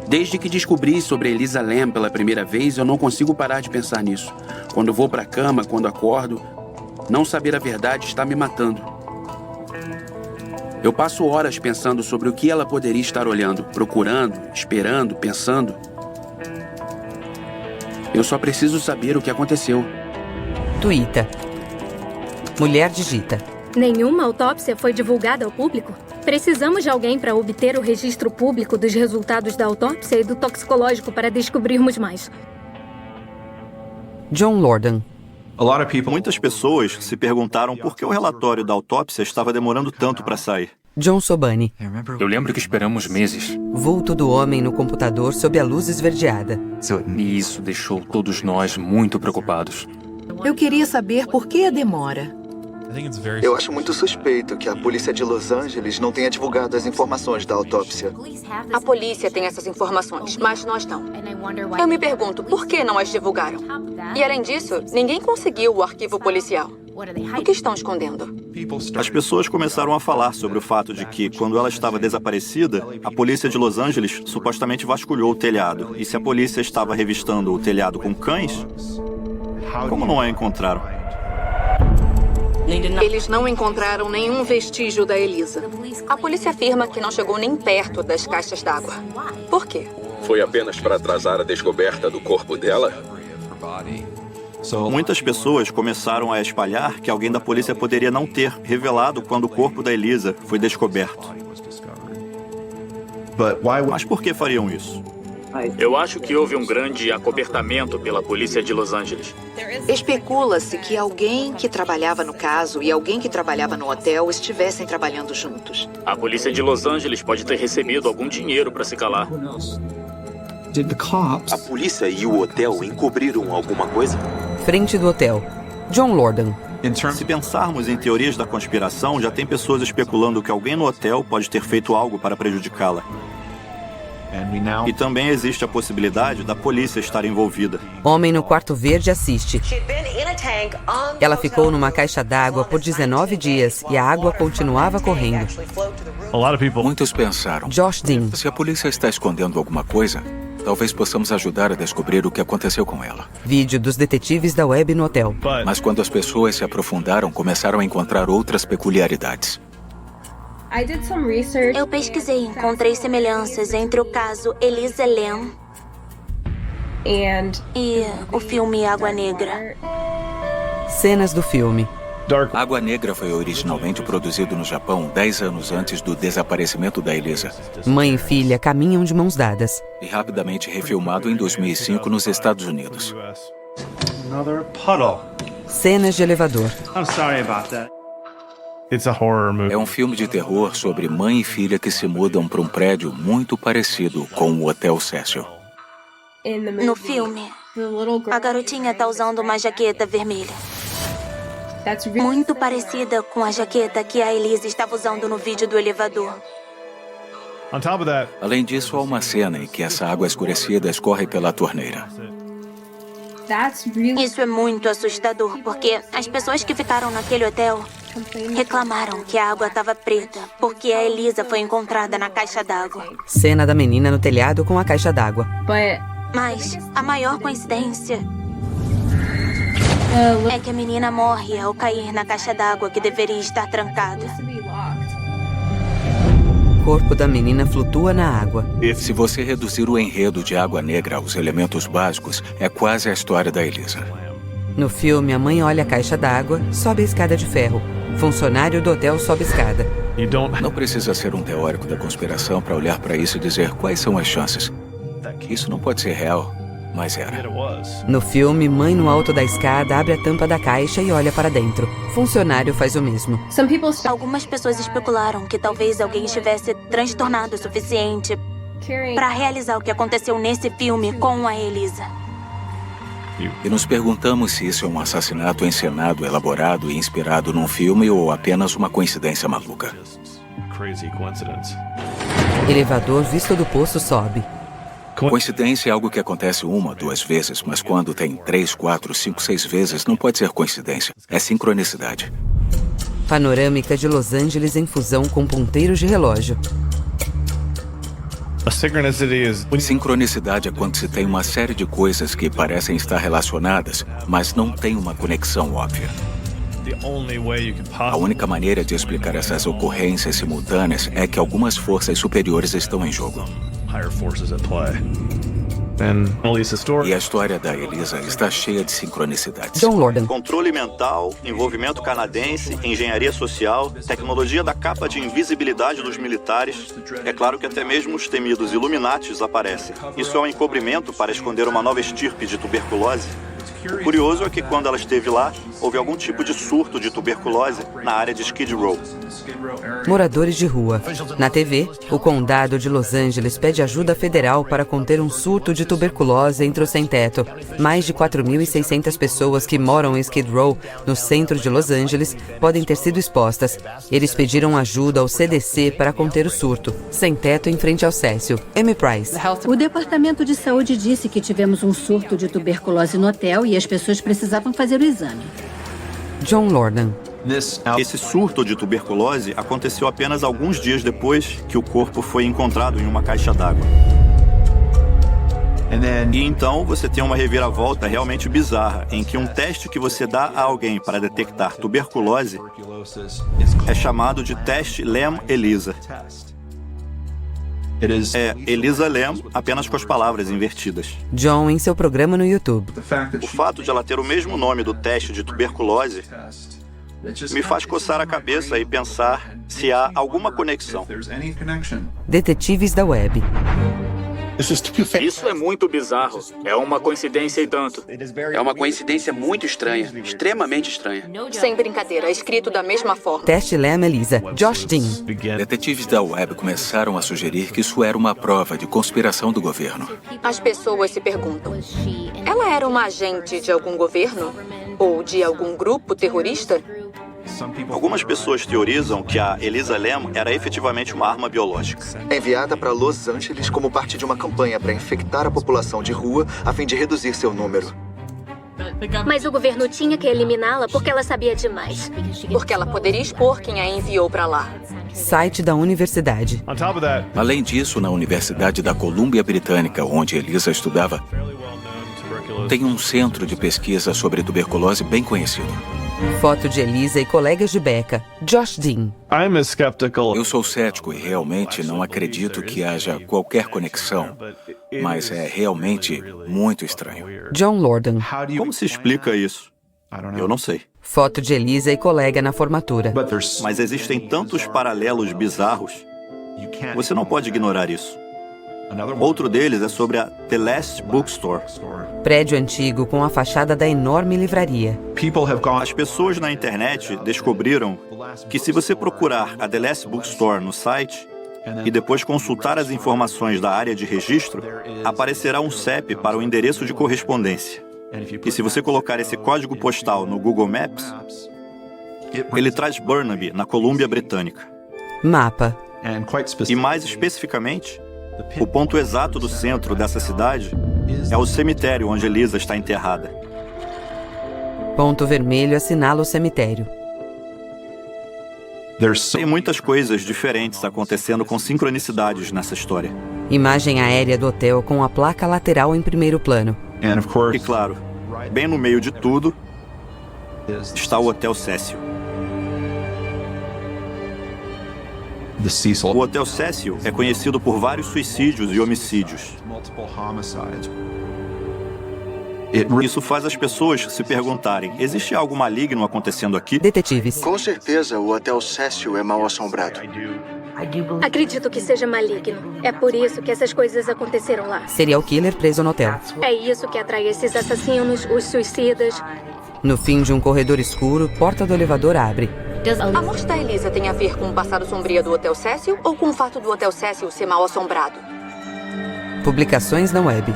Desde que descobri sobre Elisa Lam pela primeira vez, eu não consigo parar de pensar nisso. Quando vou pra cama, quando acordo, não saber a verdade está me matando. Eu passo horas pensando sobre o que ela poderia estar olhando, procurando, esperando, pensando. Eu só preciso saber o que aconteceu. Tuita. Mulher digita. Nenhuma autópsia foi divulgada ao público? Precisamos de alguém para obter o registro público dos resultados da autópsia e do toxicológico para descobrirmos mais. John Lordan. Muitas pessoas se perguntaram por que o relatório da autópsia estava demorando tanto para sair. John Sobani. Eu lembro que esperamos meses. Vulto do homem no computador sob a luz esverdeada. E isso deixou todos nós muito preocupados. Eu queria saber por que a demora. Eu acho muito suspeito que a polícia de Los Angeles não tenha divulgado as informações da autópsia. A polícia tem essas informações, mas nós não. Eu me pergunto, por que não as divulgaram? E além disso, ninguém conseguiu o arquivo policial. O que estão escondendo? As pessoas começaram a falar sobre o fato de que, quando ela estava desaparecida, a polícia de Los Angeles supostamente vasculhou o telhado. E se a polícia estava revistando o telhado com cães, como não a encontraram? Eles não encontraram nenhum vestígio da Elisa. A polícia afirma que não chegou nem perto das caixas d'água. Por quê? Foi apenas para atrasar a descoberta do corpo dela? Muitas pessoas começaram a espalhar que alguém da polícia poderia não ter revelado quando o corpo da Elisa foi descoberto. Mas por que fariam isso? Eu acho que houve um grande acobertamento pela polícia de Los Angeles. Especula-se que alguém que trabalhava no caso e alguém que trabalhava no hotel estivessem trabalhando juntos. A polícia de Los Angeles pode ter recebido algum dinheiro para se calar. A polícia e o hotel encobriram alguma coisa? Frente do hotel. John Lordan. Se pensarmos em teorias da conspiração, já tem pessoas especulando que alguém no hotel pode ter feito algo para prejudicá-la. E também existe a possibilidade da polícia estar envolvida. Homem no quarto verde assiste. Ela ficou numa caixa d'água por 19 dias e a água continuava correndo. Muitos pensaram, Josh Dean. Se a polícia está escondendo alguma coisa, talvez possamos ajudar a descobrir o que aconteceu com ela. Vídeo dos detetives da web no hotel. Mas quando as pessoas se aprofundaram, começaram a encontrar outras peculiaridades. Eu pesquisei e encontrei semelhanças entre o caso Elisa Lam e o filme Água Negra. Cenas do filme. Água Negra foi originalmente produzido no Japão 10 anos antes do desaparecimento da Elisa. Mãe e filha caminham de mãos dadas. E rapidamente refilmado em 2005 nos Estados Unidos. Cenas de elevador. É um filme de terror sobre mãe e filha que se mudam para um prédio muito parecido com o Hotel Cecil. No filme, a garotinha está usando uma jaqueta vermelha. Muito parecida com a jaqueta que a Elisa estava usando no vídeo do elevador. Além disso, há uma cena em que essa água escurecida escorre pela torneira. Isso é muito assustador, porque as pessoas que ficaram naquele hotel reclamaram que a água estava preta, porque a Elisa foi encontrada na caixa d'água. Cena da menina no telhado com a caixa d'água. Mas a maior coincidência é que a menina morre ao cair na caixa d'água que deveria estar trancada. O corpo da menina flutua na água. Se você reduzir o enredo de Água Negra aos elementos básicos, é quase a história da Elisa. No filme, a mãe olha a caixa d'água, sobe a escada de ferro. Funcionário do hotel sobe a escada. Não precisa ser um teórico da conspiração para olhar para isso e dizer quais são as chances. Isso não pode ser real, mas era. No filme, mãe no alto da escada abre a tampa da caixa e olha para dentro. Funcionário faz o mesmo. Algumas pessoas especularam que talvez alguém estivesse transtornado o suficiente para realizar o que aconteceu nesse filme com a Elisa. E nos perguntamos se isso é um assassinato encenado, elaborado e inspirado num filme ou apenas uma coincidência maluca. Elevador visto do poço sobe. Coincidência é algo que acontece 1, 2 vezes, mas quando tem 3, 4, 5, 6 vezes, não pode ser coincidência. É sincronicidade. Panorâmica de Los Angeles em fusão com ponteiros de relógio. Sincronicidade é quando se tem uma série de coisas que parecem estar relacionadas, mas não tem uma conexão óbvia. A única maneira de explicar essas ocorrências simultâneas é que algumas forças superiores estão em jogo. E a história da Elisa está cheia de sincronicidades. John Lordan. Controle mental, envolvimento canadense, engenharia social, tecnologia da capa de invisibilidade dos militares. É claro que até mesmo os temidos Illuminatis aparecem. Isso é um encobrimento para esconder uma nova estirpe de tuberculose? O curioso é que quando ela esteve lá, houve algum tipo de surto de tuberculose na área de Skid Row. Moradores de rua. Na TV, o condado de Los Angeles pede ajuda federal para conter um surto de tuberculose entre os sem-teto. Mais de 4.600 pessoas que moram em Skid Row, no centro de Los Angeles, podem ter sido expostas. Eles pediram ajuda ao CDC para conter o surto. Sem-teto em frente ao Cécio. Amy Price. O Departamento de Saúde disse que tivemos um surto de tuberculose no hotel e as pessoas precisavam fazer o exame. John Lordan. Esse surto de tuberculose aconteceu apenas alguns dias depois que o corpo foi encontrado em uma caixa d'água. E então você tem uma reviravolta realmente bizarra, em que um teste que você dá a alguém para detectar tuberculose é chamado de teste Lem-Elisa. É Elisa Lam, apenas com as palavras invertidas. John em seu programa no YouTube. O fato de ela ter o mesmo nome do teste de tuberculose me faz coçar a cabeça e pensar se há alguma conexão. Detetives da web. Isso é muito bizarro. É uma coincidência e tanto. É uma coincidência muito estranha, extremamente estranha. Sem brincadeira, escrito da mesma forma. Teste Lem-Elisa. Josh Dean. Detetives da web começaram a sugerir que isso era uma prova de conspiração do governo. As pessoas se perguntam: ela era uma agente de algum governo? Ou de algum grupo terrorista? Algumas pessoas teorizam que a Elisa Lam era efetivamente uma arma biológica. Enviada para Los Angeles como parte de uma campanha para infectar a população de rua a fim de reduzir seu número. Mas o governo tinha que eliminá-la porque ela sabia demais. Porque ela poderia expor quem a enviou para lá. Site da universidade. Além disso, na Universidade da Colômbia Britânica, onde Elisa estudava, tem um centro de pesquisa sobre tuberculose bem conhecido. Foto de Elisa e colegas de Becca. Josh Dean. Eu sou cético e realmente não acredito que haja qualquer conexão, mas é realmente muito estranho. John Lordan. Como se explica isso? Eu não sei. Foto de Elisa e colega na formatura. Mas existem tantos paralelos bizarros. Você não pode ignorar isso. Outro deles é sobre a The Last Bookstore. Prédio antigo com a fachada da enorme livraria. As pessoas na internet descobriram que se você procurar a The Last Bookstore no site e depois consultar as informações da área de registro, aparecerá um CEP para o endereço de correspondência. E se você colocar esse código postal no Google Maps, ele traz Burnaby, na Colômbia Britânica. Mapa. E mais especificamente, o ponto exato do centro dessa cidade é o cemitério onde Elisa está enterrada. Ponto vermelho assinala o cemitério. Tem muitas coisas diferentes acontecendo com sincronicidades nessa história. Imagem aérea do hotel com a placa lateral em primeiro plano. E claro, bem no meio de tudo, está o Hotel Cecil. O Hotel Cecil é conhecido por vários suicídios e homicídios. Isso faz as pessoas se perguntarem: existe algo maligno acontecendo aqui? Detetives. Com certeza, o Hotel Cecil é mal assombrado. Acredito que seja maligno. É por isso que essas coisas aconteceram lá. Serial killer preso no hotel. É isso que atrai esses assassinos, os suicidas. No fim de um corredor escuro, porta do elevador abre. A morte da Elisa tem a ver com o passado sombrio do Hotel Cecil ou com o fato do Hotel Cecil ser mal assombrado? Publicações na web.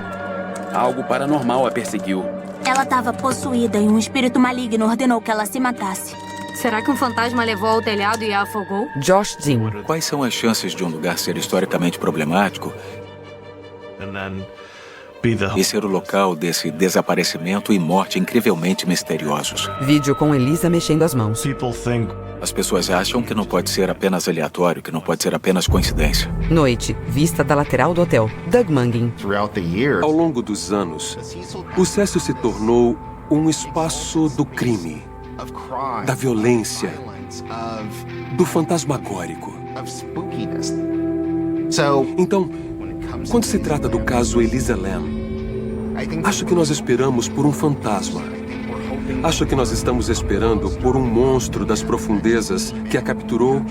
Algo paranormal a perseguiu. Ela estava possuída e um espírito maligno ordenou que ela se matasse. Será que um fantasma levou ao telhado e a afogou? Josh Dean. Quais são as chances de um lugar ser historicamente problemático e ser o local desse desaparecimento e morte incrivelmente misteriosos? Vídeo com Elisa mexendo as mãos. As pessoas acham que não pode ser apenas aleatório, que não pode ser apenas coincidência. Noite, vista da lateral do hotel. Doug Mungin. Ao longo dos anos, o Cecil se tornou um espaço do crime, da violência, do fantasmagórico. Então, quando se trata do caso Elisa Lam, acho que nós esperamos por um fantasma. Acho que nós estamos esperando por um monstro das profundezas que a capturou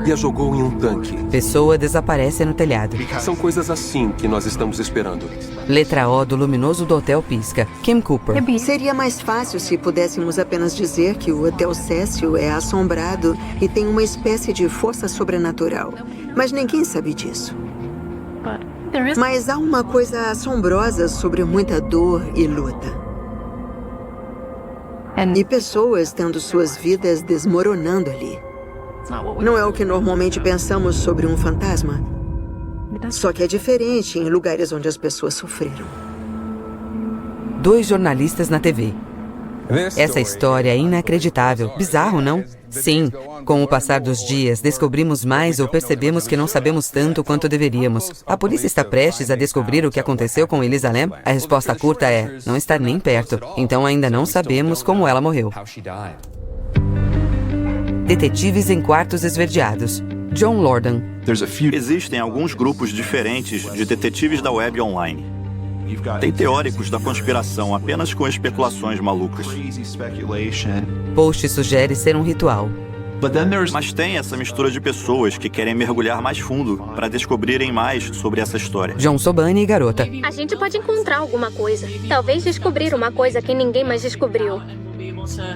e a jogou em um tanque. Pessoa desaparece no telhado. São coisas assim que nós estamos esperando. Letra O do luminoso do hotel pisca. Kim Cooper. Seria mais fácil se pudéssemos apenas dizer que o Hotel Cecil é assombrado e tem uma espécie de força sobrenatural. Mas ninguém sabe disso. Mas há uma coisa assombrosa sobre muita dor e luta. E pessoas tendo suas vidas desmoronando ali. Não é o que normalmente pensamos sobre um fantasma. Só que é diferente em lugares onde as pessoas sofreram. 2 jornalistas na TV. Essa história é inacreditável. Bizarro, não? Sim. Com o passar dos dias, descobrimos mais ou percebemos que não sabemos tanto quanto deveríamos. A polícia está prestes a descobrir o que aconteceu com Elisa Lam? A resposta curta é: não está nem perto. Então ainda não sabemos como ela morreu. Detetives em quartos esverdeados. John Lordan. Existem alguns grupos diferentes de detetives da web online. Tem teóricos da conspiração apenas com especulações malucas. Post sugere ser um ritual. Mas tem essa mistura de pessoas que querem mergulhar mais fundo para descobrirem mais sobre essa história. John Sobani e garota. A gente pode encontrar alguma coisa. Talvez descobrir uma coisa que ninguém mais descobriu.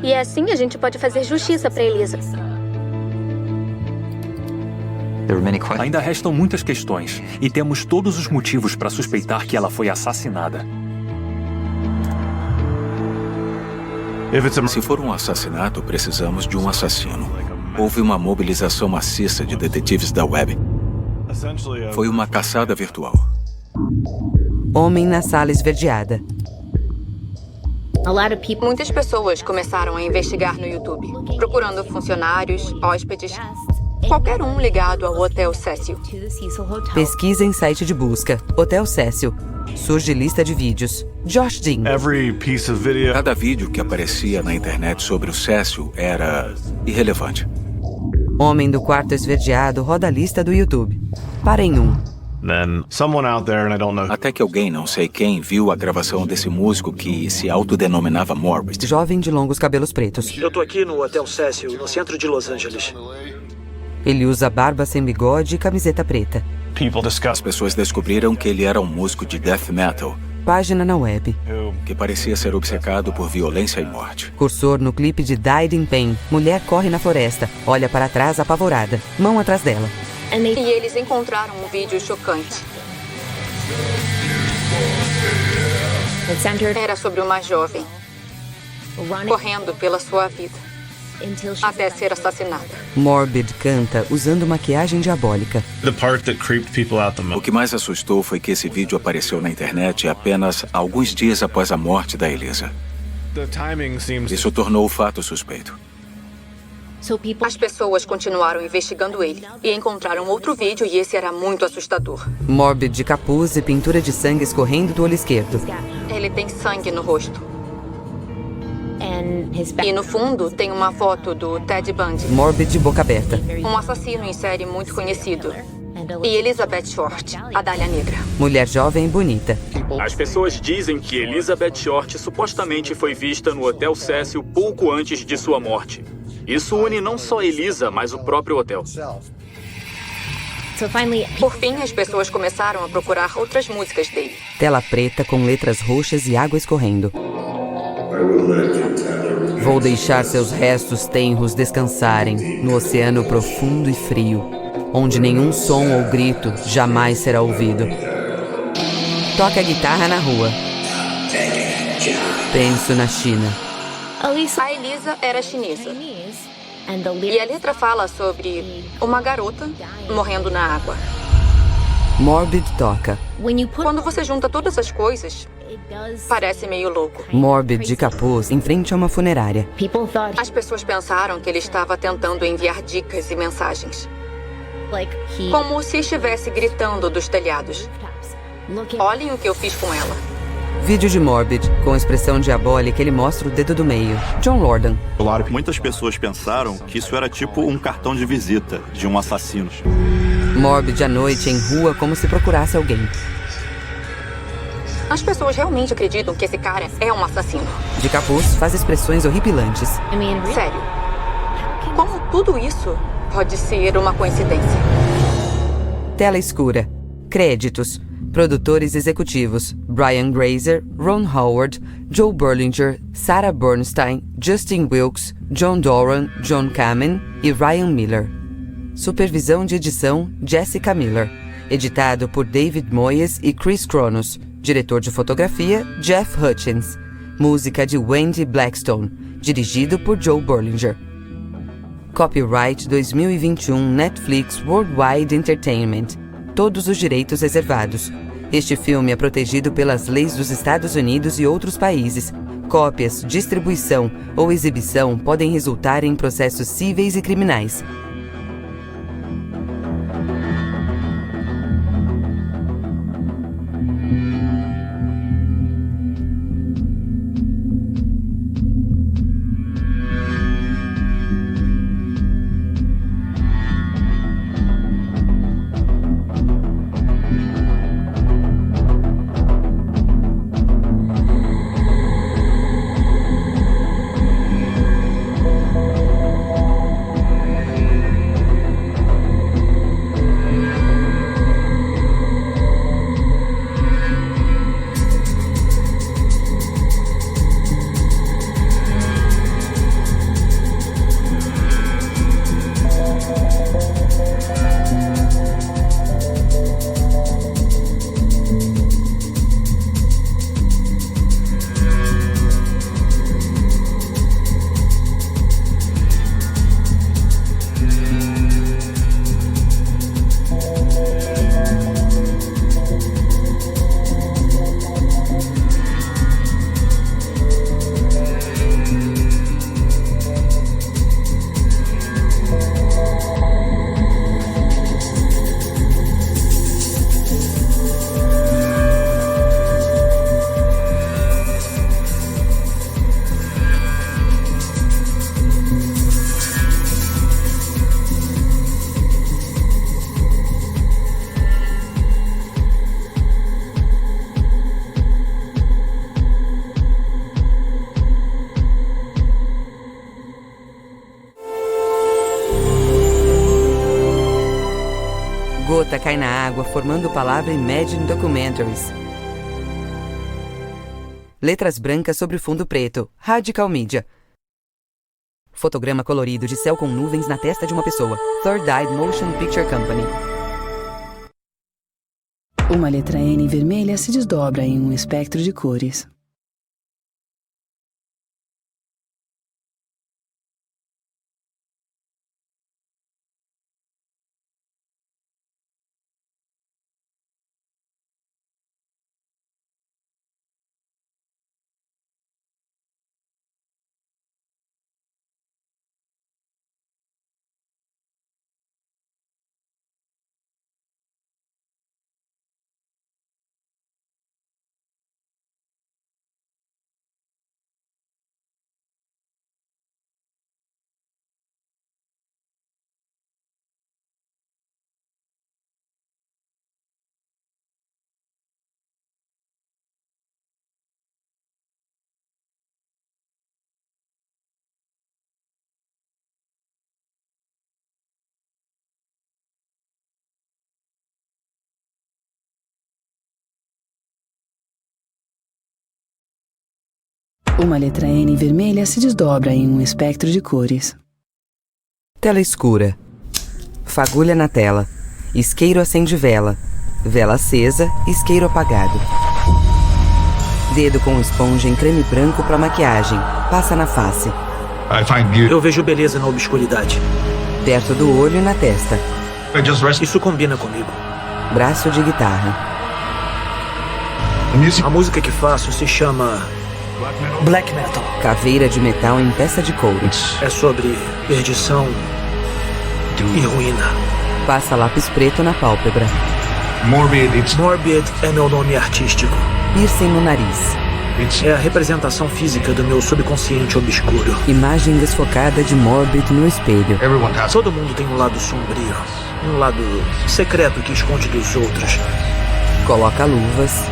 E assim a gente pode fazer justiça para Elisa. Ainda restam muitas questões e temos todos os motivos para suspeitar que ela foi assassinada. Se for um assassinato, precisamos de um assassino. Houve uma mobilização maciça de detetives da web. Foi uma caçada virtual. Homem na sala esverdeada. Muitas pessoas começaram a investigar no YouTube, procurando funcionários, hóspedes, qualquer um ligado ao Hotel Cecil. Pesquisa em site de busca. Hotel Cecil. Surge lista de vídeos. Josh Dean. Cada vídeo que aparecia na internet sobre o Cecil era irrelevante. Homem do quarto esverdeado roda a lista do YouTube. Para em 1. Até que alguém, não sei quem, viu a gravação desse músico que se autodenominava Morbid. Jovem de longos cabelos pretos. Eu tô aqui no Hotel Cecil, no centro de Los Angeles. Ele usa barba sem bigode e camiseta preta. As pessoas descobriram que ele era um músico de death metal. Página na web. Que parecia ser obcecado por violência e morte. Cursor no clipe de Died in Pain. Mulher corre na floresta. Olha para trás apavorada. Mão atrás dela. E eles encontraram um vídeo chocante. Era sobre uma jovem correndo pela sua vida até ser assassinada. Morbid canta usando maquiagem diabólica. O que mais assustou foi que esse vídeo apareceu na internet apenas alguns dias após a morte da Elisa. Isso tornou o fato suspeito. As pessoas continuaram investigando ele e encontraram outro vídeo e esse era muito assustador. Morbid de capuz e pintura de sangue escorrendo do olho esquerdo. Ele tem sangue no rosto. E no fundo tem uma foto do Ted Bundy. Morbid de boca aberta. Um assassino em série muito conhecido. E Elizabeth Short, a Dália Negra. Mulher jovem e bonita. As pessoas dizem que Elizabeth Short supostamente foi vista no Hotel Cecil pouco antes de sua morte. Isso une não só Elisa, mas o próprio hotel. Por fim, as pessoas começaram a procurar outras músicas dele. Tela preta com letras roxas e água escorrendo. Vou deixar seus restos tenros descansarem no oceano profundo e frio, onde nenhum som ou grito jamais será ouvido. Toca a guitarra na rua. Penso na China. A Elisa era chinesa. E a letra fala sobre uma garota morrendo na água. Morbid toca. Quando você junta todas as coisas, parece meio louco. Morbid de capuz em frente a uma funerária. As pessoas pensaram que ele estava tentando enviar dicas e mensagens. Como se estivesse gritando dos telhados. Olhem o que eu fiz com ela. Vídeo de Morbid, com expressão diabólica, ele mostra o dedo do meio. John Lordan. Muitas pessoas pensaram que isso era tipo um cartão de visita de um assassino. Morbid à noite em rua como se procurasse alguém. As pessoas realmente acreditam que esse cara é um assassino. De capuz, faz expressões horripilantes. Sério. Como tudo isso pode ser uma coincidência? Tela escura. Créditos. Produtores executivos: Brian Grazer, Ron Howard, Joe Berlinger, Sarah Bernstein, Justin Wilkes, John Doran, John Kamen e Ryan Miller. Supervisão de edição: Jessica Miller. Editado por David Moyes e Chris Kronos. Diretor de fotografia: Jeff Hutchins. Música de Wendy Blackstone. Dirigido por Joe Berlinger. Copyright 2021 Netflix Worldwide Entertainment. Todos os direitos reservados. Este filme é protegido pelas leis dos Estados Unidos e outros países. Cópias, distribuição ou exibição podem resultar em processos cíveis e criminais. Gota cai na água, formando palavra Imagine Documentaries. Letras brancas sobre fundo preto. Radical Media. Fotograma colorido de céu com nuvens na testa de uma pessoa. Third Eye Motion Picture Company. Uma letra N vermelha se desdobra em um espectro de cores. Uma letra N vermelha se desdobra em um espectro de cores. Tela escura. Fagulha na tela. Isqueiro acende vela. Vela acesa, isqueiro apagado. Dedo com esponja em creme branco para maquiagem. Passa na face. Eu vejo beleza na obscuridade. Perto do olho e na testa. Isso combina comigo. Braço de guitarra. A música que faço se chama Black Metal. Caveira de metal em peça de couro. É sobre perdição e ruína. Passa lápis preto na pálpebra. Morbid é meu nome artístico. Piercing no nariz. É a representação física do meu subconsciente obscuro. Imagem desfocada de Morbid no espelho. Todo mundo tem um lado sombrio. Um lado secreto que esconde dos outros. Coloca luvas.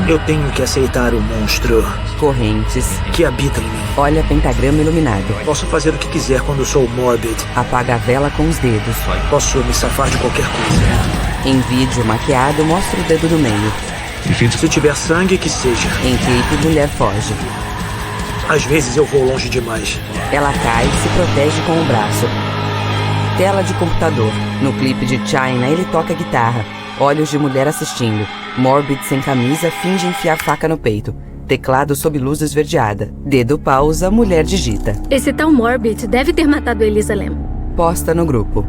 Eu tenho que aceitar o monstro. Correntes. Que habita em mim. Olha pentagrama iluminado. Posso fazer o que quiser quando sou Morbid. Apaga a vela com os dedos. Posso me safar de qualquer coisa. Em vídeo maquiado, mostra o dedo do meio. Se tiver sangue, que seja. Em clipe, mulher foge. Às vezes eu vou longe demais. Ela cai e se protege com o braço. Tela de computador. No clipe de China, ele toca guitarra. Olhos de mulher assistindo. Morbid sem camisa finge enfiar faca no peito. Teclado sob luz esverdeada. Dedo pausa, mulher digita. Esse tal Morbid deve ter matado Elisa Lam. Posta no grupo.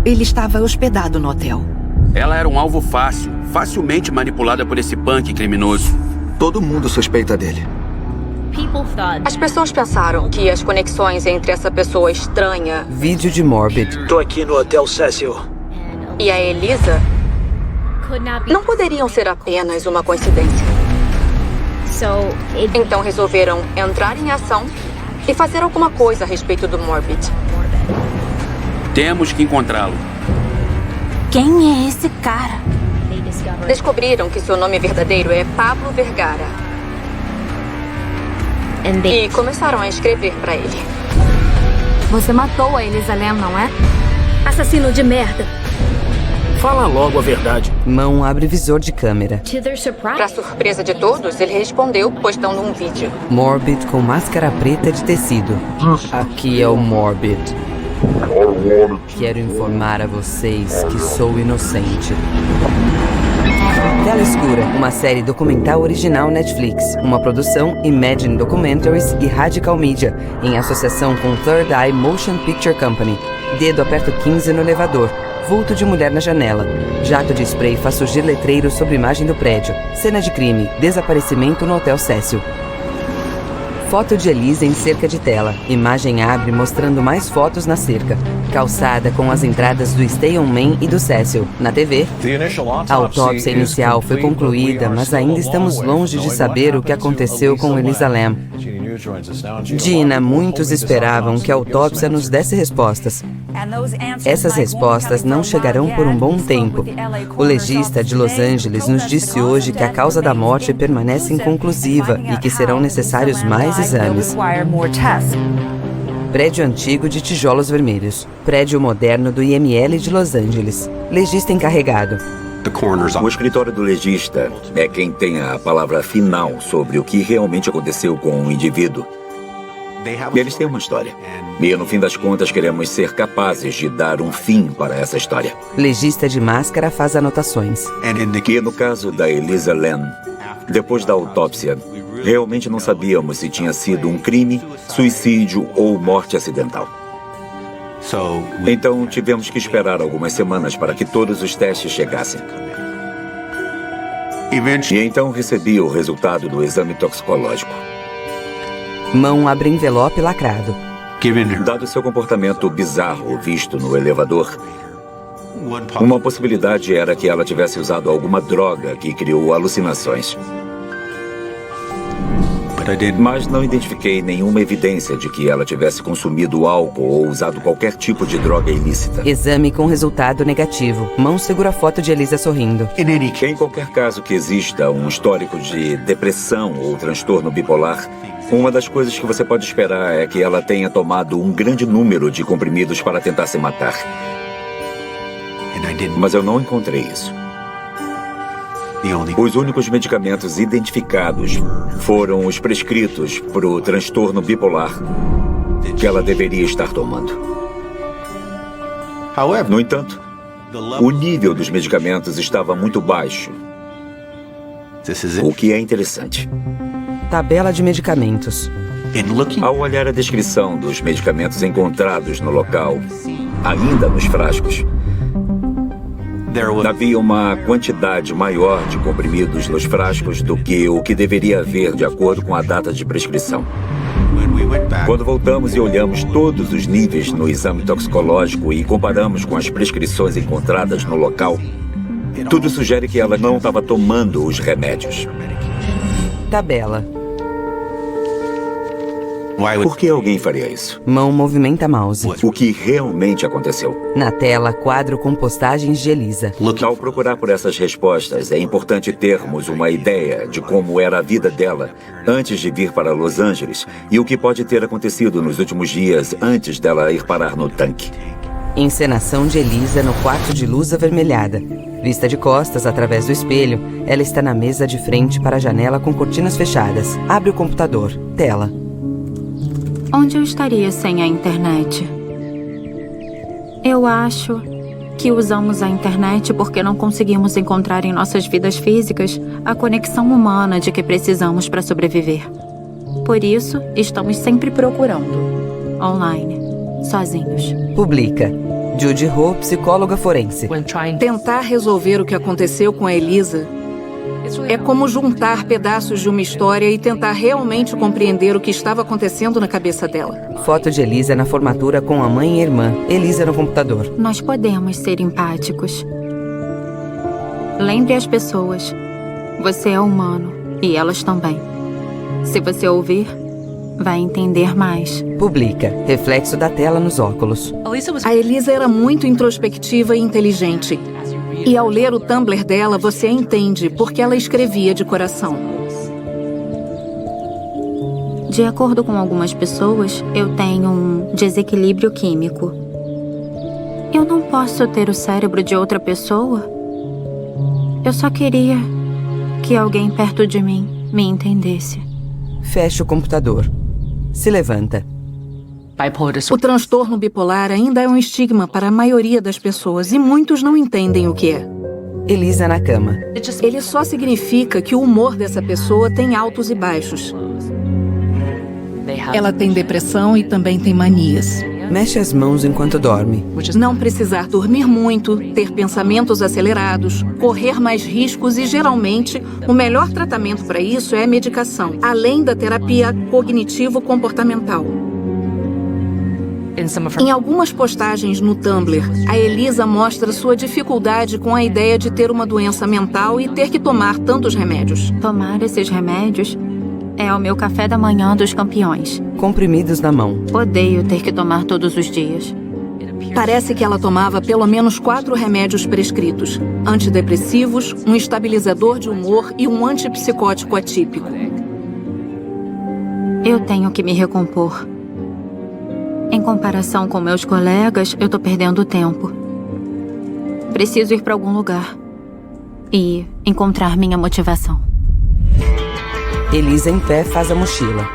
Ele estava hospedado no hotel. Ela era um alvo fácil, facilmente manipulada por esse punk criminoso. Todo mundo suspeita dele. As pessoas pensaram que as conexões entre essa pessoa estranha... Vídeo de Morbid. Tô aqui no Hotel Cecil. E a Elisa... não poderiam ser apenas uma coincidência. Então resolveram entrar em ação e fazer alguma coisa a respeito do Morbid. Temos que encontrá-lo. Quem é esse cara? Descobriram que seu nome verdadeiro é Pablo Vergara. E começaram a escrever pra ele. Você matou a Elisa Lam, não é? Assassino de merda. Fala logo a verdade. Mão abre visor de câmera. Pra surpresa de todos, ele respondeu postando um vídeo. Morbid com máscara preta de tecido. Aqui é o Morbid. Quero informar a vocês que sou inocente. Tela Escura, uma série documental original Netflix, uma produção Imagine Documentaries e Radical Media, em associação com Third Eye Motion Picture Company. Dedo aperto 15 no elevador. Vulto de mulher na janela. Jato de spray faz surgir letreiros sobre imagem do prédio. Cena de crime. Desaparecimento no Hotel Cecil. Foto de Elisa em cerca de tela. Imagem abre mostrando mais fotos na cerca. Calçada com as entradas do Stay On Main e do Cecil. Na TV, a autópsia inicial foi concluída, mas ainda estamos longe de saber o que aconteceu com Elisa Lam. Gina, muitos esperavam que a autópsia nos desse respostas. Essas respostas não chegarão por um bom tempo. O legista de Los Angeles nos disse hoje que a causa da morte permanece inconclusiva e que serão necessários mais exames. Prédio antigo de tijolos vermelhos. Prédio moderno do IML de Los Angeles. Legista encarregado. O escritório do legista é quem tem a palavra final sobre o que realmente aconteceu com o indivíduo. Eles têm uma história. E, no fim das contas, queremos ser capazes de dar um fim para essa história. Legista de máscara faz anotações. E no caso da Elisa Lam, depois da autópsia, realmente não sabíamos se tinha sido um crime, suicídio ou morte acidental. Então, tivemos que esperar algumas semanas para que todos os testes chegassem. E então recebi o resultado do exame toxicológico. Mão abre envelope lacrado. Dado seu comportamento bizarro visto no elevador, uma possibilidade era que ela tivesse usado alguma droga que criou alucinações. Mas não identifiquei nenhuma evidência de que ela tivesse consumido álcool ou usado qualquer tipo de droga ilícita. Exame com resultado negativo. Mão segura a foto de Elisa sorrindo. Em qualquer caso que exista um histórico de depressão ou transtorno bipolar, uma das coisas que você pode esperar é que ela tenha tomado um grande número de comprimidos para tentar se matar. Mas eu não encontrei isso. Os únicos medicamentos identificados foram os prescritos para o transtorno bipolar que ela deveria estar tomando. No entanto, o nível dos medicamentos estava muito baixo, o que é interessante. Tabela de medicamentos. Ao olhar a descrição dos medicamentos encontrados no local, ainda nos frascos, havia uma quantidade maior de comprimidos nos frascos do que o que deveria haver de acordo com a data de prescrição. Quando voltamos e olhamos todos os níveis no exame toxicológico e comparamos com as prescrições encontradas no local, tudo sugere que ela não estava tomando os remédios. Tabela. Por que alguém faria isso? Mão movimenta mouse. O que realmente aconteceu? Na tela, quadro com postagens de Elisa. Ao procurar por essas respostas, é importante termos uma ideia de como era a vida dela antes de vir para Los Angeles e o que pode ter acontecido nos últimos dias antes dela ir parar no tanque. Encenação de Elisa no quarto de luz avermelhada. Vista de costas através do espelho, ela está na mesa de frente para a janela com cortinas fechadas. Abre o computador. Tela. Onde eu estaria sem a internet? Eu acho que usamos a internet porque não conseguimos encontrar em nossas vidas físicas a conexão humana de que precisamos para sobreviver. Por isso, estamos sempre procurando. Online. Sozinhos. Publica. Judy Ho, psicóloga forense. Tentar resolver o que aconteceu com a Elisa é como juntar pedaços de uma história e tentar realmente compreender o que estava acontecendo na cabeça dela. Foto de Elisa na formatura com a mãe e irmã. Elisa no computador. Nós podemos ser empáticos. Lembre as pessoas. Você é humano e elas também. Se você ouvir, vai entender mais. Publica. Reflexo da tela nos óculos. A Elisa era muito introspectiva e inteligente. E ao ler o Tumblr dela, você entende porque ela escrevia de coração. De acordo com algumas pessoas, eu tenho um desequilíbrio químico. Eu não posso ter o cérebro de outra pessoa. Eu só queria que alguém perto de mim me entendesse. Fecha o computador. Se levanta. O transtorno bipolar ainda é um estigma para a maioria das pessoas e muitos não entendem o que é. Elisa na cama. Ele só significa que o humor dessa pessoa tem altos e baixos. Ela tem depressão e também tem manias. Mexe as mãos enquanto dorme. Não precisar dormir muito, ter pensamentos acelerados, correr mais riscos e, geralmente, o melhor tratamento para isso é a medicação, além da terapia cognitivo-comportamental. Em algumas postagens no Tumblr, a Elisa mostra sua dificuldade com a ideia de ter uma doença mental e ter que tomar tantos remédios. Tomar esses remédios é o meu café da manhã dos campeões. Comprimidos na mão. Odeio ter que tomar todos os dias. Parece que ela tomava pelo menos 4 remédios prescritos: antidepressivos, um estabilizador de humor e um antipsicótico atípico. Eu tenho que me recompor. Em comparação com meus colegas, eu tô perdendo tempo. Preciso ir para algum lugar e encontrar minha motivação. Elisa em pé faz a mochila.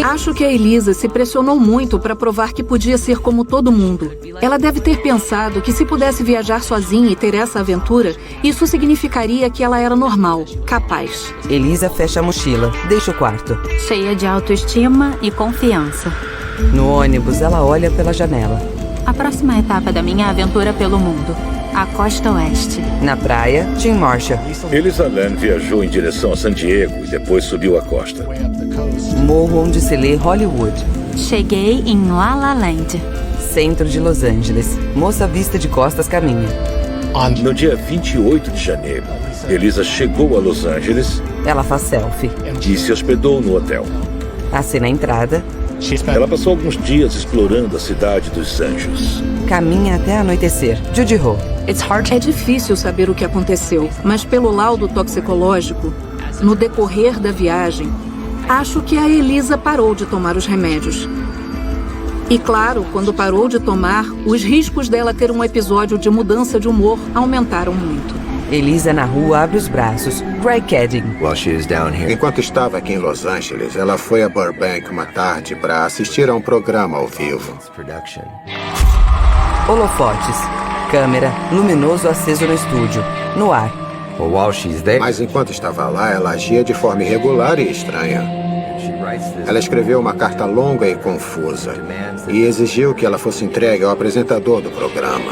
Acho que a Elisa se pressionou muito para provar que podia ser como todo mundo. Ela deve ter pensado que se pudesse viajar sozinha e ter essa aventura, isso significaria que ela era normal, capaz. Elisa fecha a mochila, deixa o quarto. Cheia de autoestima e confiança. No ônibus, ela olha pela janela. A próxima etapa da minha aventura pelo mundo. A costa oeste. Na praia, Tim Marshall. Elisa Lam viajou em direção a San Diego e depois subiu a costa. Morro onde se lê Hollywood. Cheguei em La La Land. Centro de Los Angeles. Moça vista de costas caminha. No dia 28 de janeiro, Elisa chegou a Los Angeles. Ela faz selfie. E se hospedou no hotel. Assim na entrada. Ela passou alguns dias explorando a cidade dos anjos. Caminha até anoitecer. Judy Ho. É difícil saber o que aconteceu, mas pelo laudo toxicológico, no decorrer da viagem, acho que a Elisa parou de tomar os remédios. E claro, quando parou de tomar, os riscos dela ter um episódio de mudança de humor aumentaram muito. Elisa na rua abre os braços. Greg Kedding. Enquanto estava aqui em Los Angeles, ela foi a Burbank uma tarde para assistir a um programa ao vivo. Holofotes. Câmera, luminoso aceso no estúdio. No ar. Mas enquanto estava lá, ela agia de forma irregular e estranha. Ela escreveu uma carta longa e confusa e exigiu que ela fosse entregue ao apresentador do programa.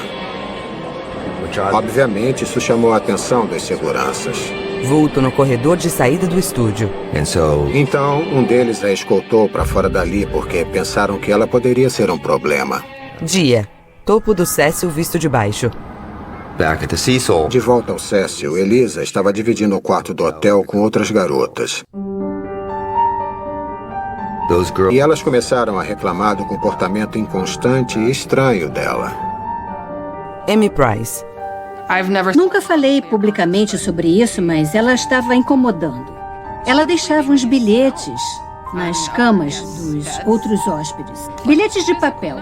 Obviamente, isso chamou a atenção dos seguranças. Vulto no corredor de saída do estúdio. Então, um deles a escoltou para fora dali porque pensaram que ela poderia ser um problema. Dia. Topo do Cecil visto de baixo. De volta ao Cecil, Elisa estava dividindo o quarto do hotel com outras garotas. E elas começaram a reclamar do comportamento inconstante e estranho dela. Amy Price. Nunca falei publicamente sobre isso, mas ela estava incomodando. Ela deixava uns bilhetes nas camas dos outros hóspedes. Bilhetes de papel.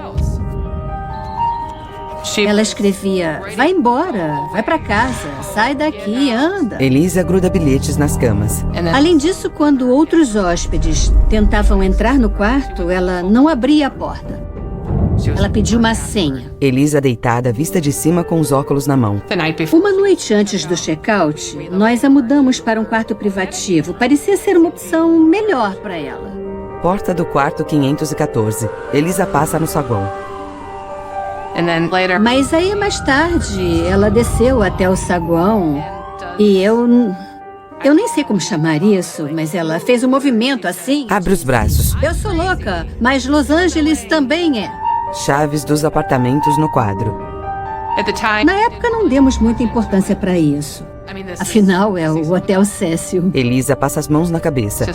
Ela escrevia: vai embora, vai pra casa, sai daqui, anda. Elisa gruda bilhetes nas camas. Além disso, quando outros hóspedes tentavam entrar no quarto, ela não abria a porta. Ela pediu uma senha. Elisa deitada, vista de cima com os óculos na mão. Uma noite antes do check-out, nós a mudamos para um quarto privativo. Parecia ser uma opção melhor para ela. Porta do quarto 514. Elisa passa no saguão. Mas aí, mais tarde, ela desceu até o saguão e eu nem sei como chamar isso, mas ela fez um movimento assim. Abre os braços. Eu sou louca, mas Los Angeles também é. Chaves dos apartamentos no quadro. Na época, não demos muita importância para isso. Afinal, é o Hotel Cecil. Elisa passa as mãos na cabeça. É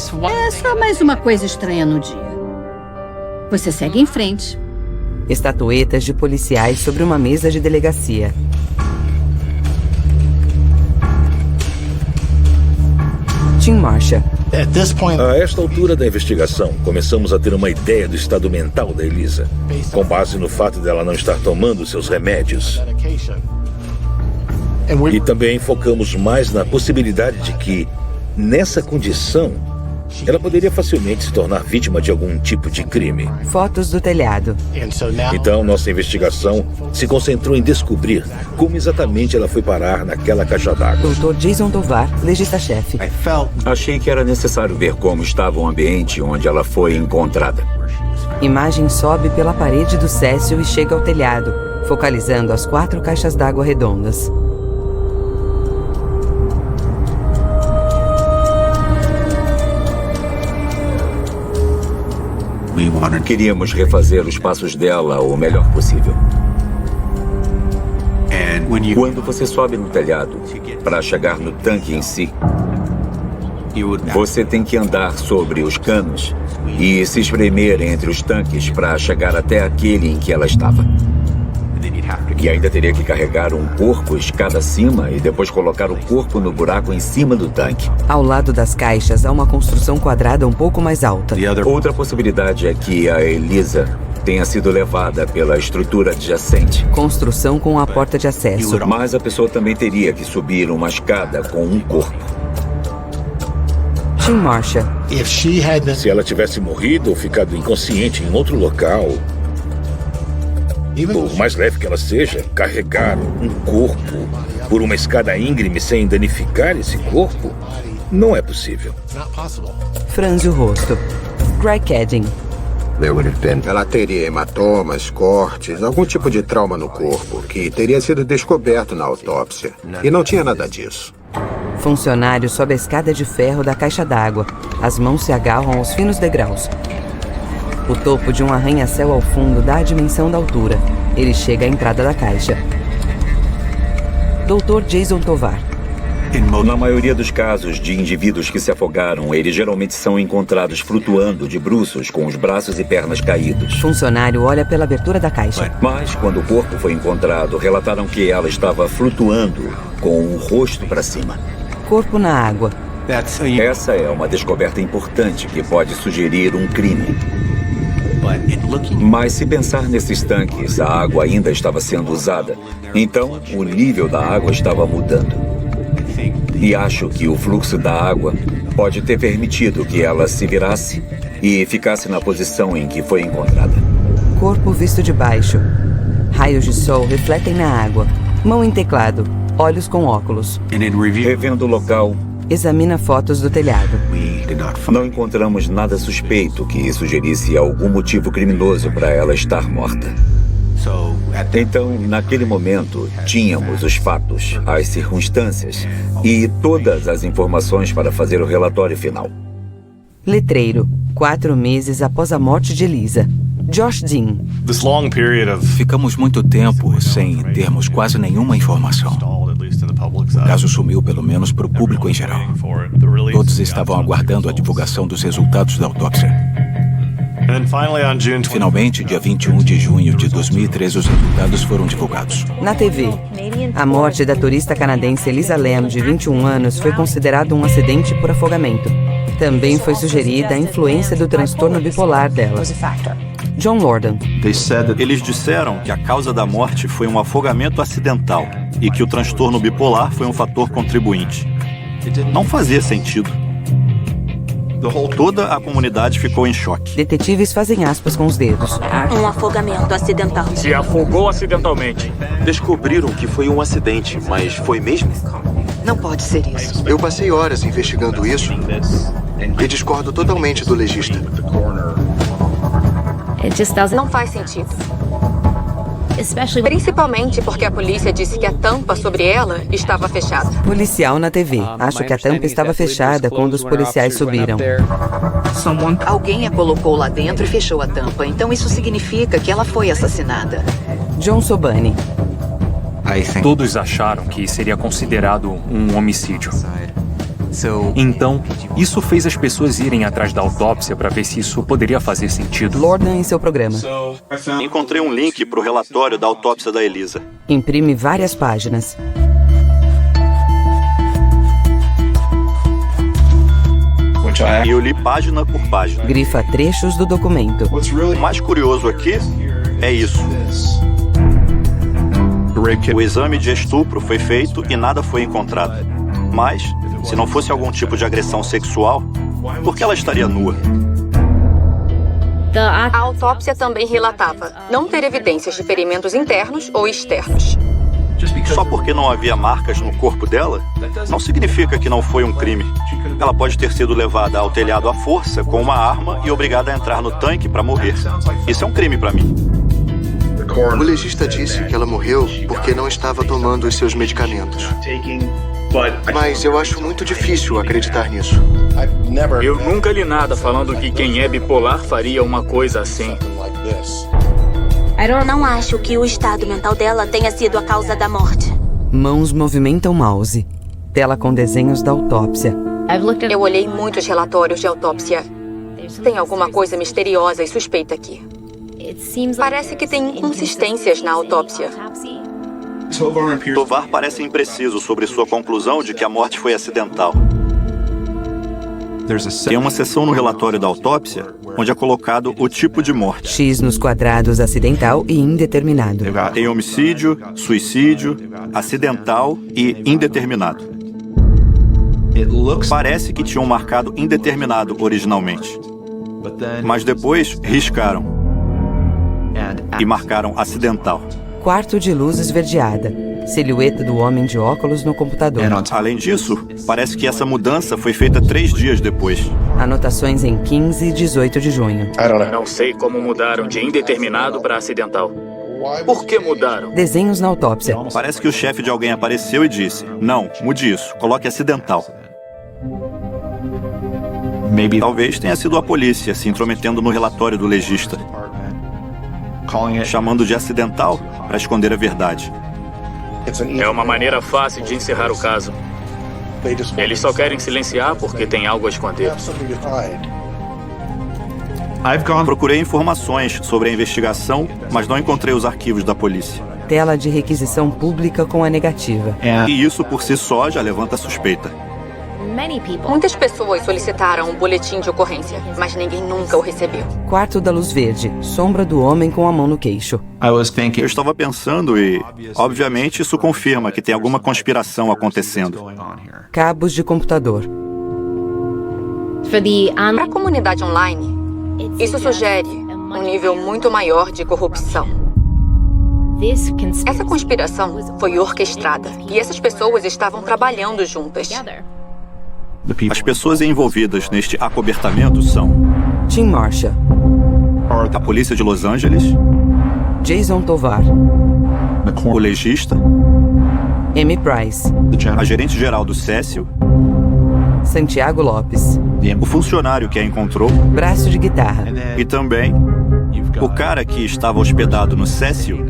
só mais uma coisa estranha no dia. Você segue em frente. Estatuetas de policiais sobre uma mesa de delegacia. Tim Marcia. A esta altura da investigação, começamos a ter uma ideia do estado mental da Elisa, com base no fato dela não estar tomando seus remédios. E também focamos mais na possibilidade de que, nessa condição, ela poderia facilmente se tornar vítima de algum tipo de crime. Fotos do telhado. Então, nossa investigação se concentrou em descobrir como exatamente ela foi parar naquela caixa d'água. Dr. Jason Tovar, legista-chefe. Achei que era necessário ver como estava o ambiente onde ela foi encontrada. Imagem sobe pela parede do Cecil e chega ao telhado, focalizando as 4 caixas d'água redondas. Queríamos refazer os passos dela o melhor possível. Quando você sobe no telhado para chegar no tanque em si, você tem que andar sobre os canos e se espremer entre os tanques para chegar até aquele em que ela estava. E ainda teria que carregar um corpo escada acima e depois colocar o corpo no buraco em cima do tanque. Ao lado das caixas há uma construção quadrada um pouco mais alta. Outra possibilidade é que a Elisa tenha sido levada pela estrutura adjacente. Construção com a porta de acesso. Mas a pessoa também teria que subir uma escada com um corpo. Tim Marcia. Se ela tivesse morrido ou ficado inconsciente em outro local, por mais leve que ela seja, carregar um corpo por uma escada íngreme sem danificar esse corpo não é possível. Franze o rosto. Greg Kedding. Ela teria hematomas, cortes, algum tipo de trauma no corpo que teria sido descoberto na autópsia. E não tinha nada disso. Funcionário sobe a escada de ferro da caixa d'água. As mãos se agarram aos finos degraus. O topo de um arranha-céu ao fundo dá a dimensão da altura. Ele chega à entrada da caixa. Dr. Jason Tovar. Na maioria dos casos de indivíduos que se afogaram, eles geralmente são encontrados flutuando de bruços com os braços e pernas caídos. Funcionário olha pela abertura da caixa. Mas, quando o corpo foi encontrado, relataram que ela estava flutuando com o rosto para cima. Corpo na água. Essa é uma descoberta importante que pode sugerir um crime. Mas se pensar nesses tanques, a água ainda estava sendo usada. Então, o nível da água estava mudando. E acho que o fluxo da água pode ter permitido que ela se virasse e ficasse na posição em que foi encontrada. Corpo visto de baixo. Raios de sol refletem na água. Mão em teclado. Olhos com óculos. Revendo o local, examina fotos do telhado. Não encontramos nada suspeito que sugerisse algum motivo criminoso para ela estar morta. Então, naquele momento, tínhamos os fatos, as circunstâncias e todas as informações para fazer o relatório final. Letreiro. 4 meses após a morte de Elisa. Josh Dean. Ficamos muito tempo sem termos quase nenhuma informação. O caso sumiu, pelo menos para o público em geral. Todos estavam aguardando a divulgação dos resultados da autópsia. Finalmente, dia 21 de junho de 2013, os resultados foram divulgados. Na TV, a morte da turista canadense Elisa Lam, de 21 anos, foi considerada um acidente por afogamento. Também foi sugerida a influência do transtorno bipolar dela. John Lordan. Eles disseram que a causa da morte foi um afogamento acidental e que o transtorno bipolar foi um fator contribuinte. Não fazia sentido. Toda a comunidade ficou em choque. Detetives fazem aspas com os dedos. Um afogamento acidental. Se afogou acidentalmente. Descobriram que foi um acidente, mas foi mesmo? Não pode ser isso. Eu passei horas investigando isso e discordo totalmente do legista. Não faz sentido. Principalmente porque a polícia disse que a tampa sobre ela estava fechada. Policial na TV. Acho que a tampa estava fechada quando os policiais subiram. Alguém a colocou lá dentro e fechou a tampa. Então isso significa que ela foi assassinada. John Sobani. Todos acharam que seria considerado um homicídio. Então, isso fez as pessoas irem atrás da autópsia para ver se isso poderia fazer sentido. Lordan em seu programa. Encontrei um link para o relatório da autópsia da Elisa. Imprime várias páginas. E eu li página por página. Grifa trechos do documento. O mais curioso aqui é isso. O exame de estupro foi feito e nada foi encontrado. Mas, se não fosse algum tipo de agressão sexual, por que ela estaria nua? A autópsia também relatava não ter evidências de ferimentos internos ou externos. Só porque não havia marcas no corpo dela, não significa que não foi um crime. Ela pode ter sido levada ao telhado à força com uma arma e obrigada a entrar no tanque para morrer. Isso é um crime para mim. O legista disse que ela morreu porque não estava tomando os seus medicamentos. Mas eu acho muito difícil acreditar nisso. Eu nunca li nada falando que quem é bipolar faria uma coisa assim. Não acho que o estado mental dela tenha sido a causa da morte. Mãos movimentam mouse. Tela com desenhos da autópsia. Eu olhei muitos relatórios de autópsia. Tem alguma coisa misteriosa e suspeita aqui. Parece que tem inconsistências na autópsia. Tovar parece impreciso sobre sua conclusão de que a morte foi acidental. Tem uma seção no relatório da autópsia onde é colocado o tipo de morte. X nos quadrados acidental e indeterminado. Tem homicídio, suicídio, acidental e indeterminado. Parece que tinham marcado indeterminado originalmente. Mas depois riscaram e marcaram acidental. Quarto de luz esverdeada. Silhueta do homem de óculos no computador. Além disso, parece que essa mudança foi feita 3 dias depois. Anotações em 15 e 18 de junho. Não sei como mudaram de indeterminado para acidental. Por que mudaram? Desenhos na autópsia. Parece que o chefe de alguém apareceu e disse: não, mude isso, coloque acidental. Talvez tenha sido a polícia se intrometendo no relatório do legista, chamando de acidental para esconder a verdade. É uma maneira fácil de encerrar o caso. Eles só querem silenciar porque tem algo a esconder. Procurei informações sobre a investigação, mas não encontrei os arquivos da polícia. Tela de requisição pública com a negativa. E isso por si só já levanta suspeita. Muitas pessoas solicitaram um boletim de ocorrência, mas ninguém nunca o recebeu. Quarto da luz verde. Sombra do homem com a mão no queixo. Eu estava pensando e, obviamente, isso confirma que tem alguma conspiração acontecendo. Cabos de computador. Para a comunidade online, isso sugere um nível muito maior de corrupção. Essa conspiração foi orquestrada e essas pessoas estavam trabalhando juntas. As pessoas envolvidas neste acobertamento são Tim Marshall, a polícia de Los Angeles, Jason Tovar, o legista, Amy Price, a gerente-geral do Cécio, Santiago Lopes, o funcionário que a encontrou, braço de guitarra, e também o cara que estava hospedado no Cécio,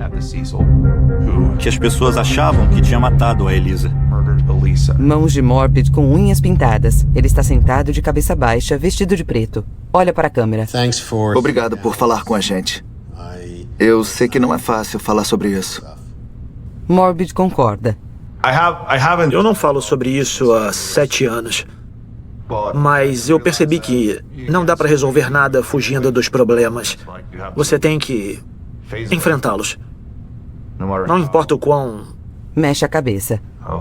que as pessoas achavam que tinha matado a Elisa. Mãos de Morbid com unhas pintadas. Ele está sentado de cabeça baixa, vestido de preto. Olha para a câmera. Obrigado por falar com a gente. Eu sei que não é fácil falar sobre isso. Morbid concorda. Eu não falo sobre isso há 7 anos. Mas eu percebi que não dá para resolver nada fugindo dos problemas. Você tem que enfrentá-los. Não importa o quão... Mexe a cabeça.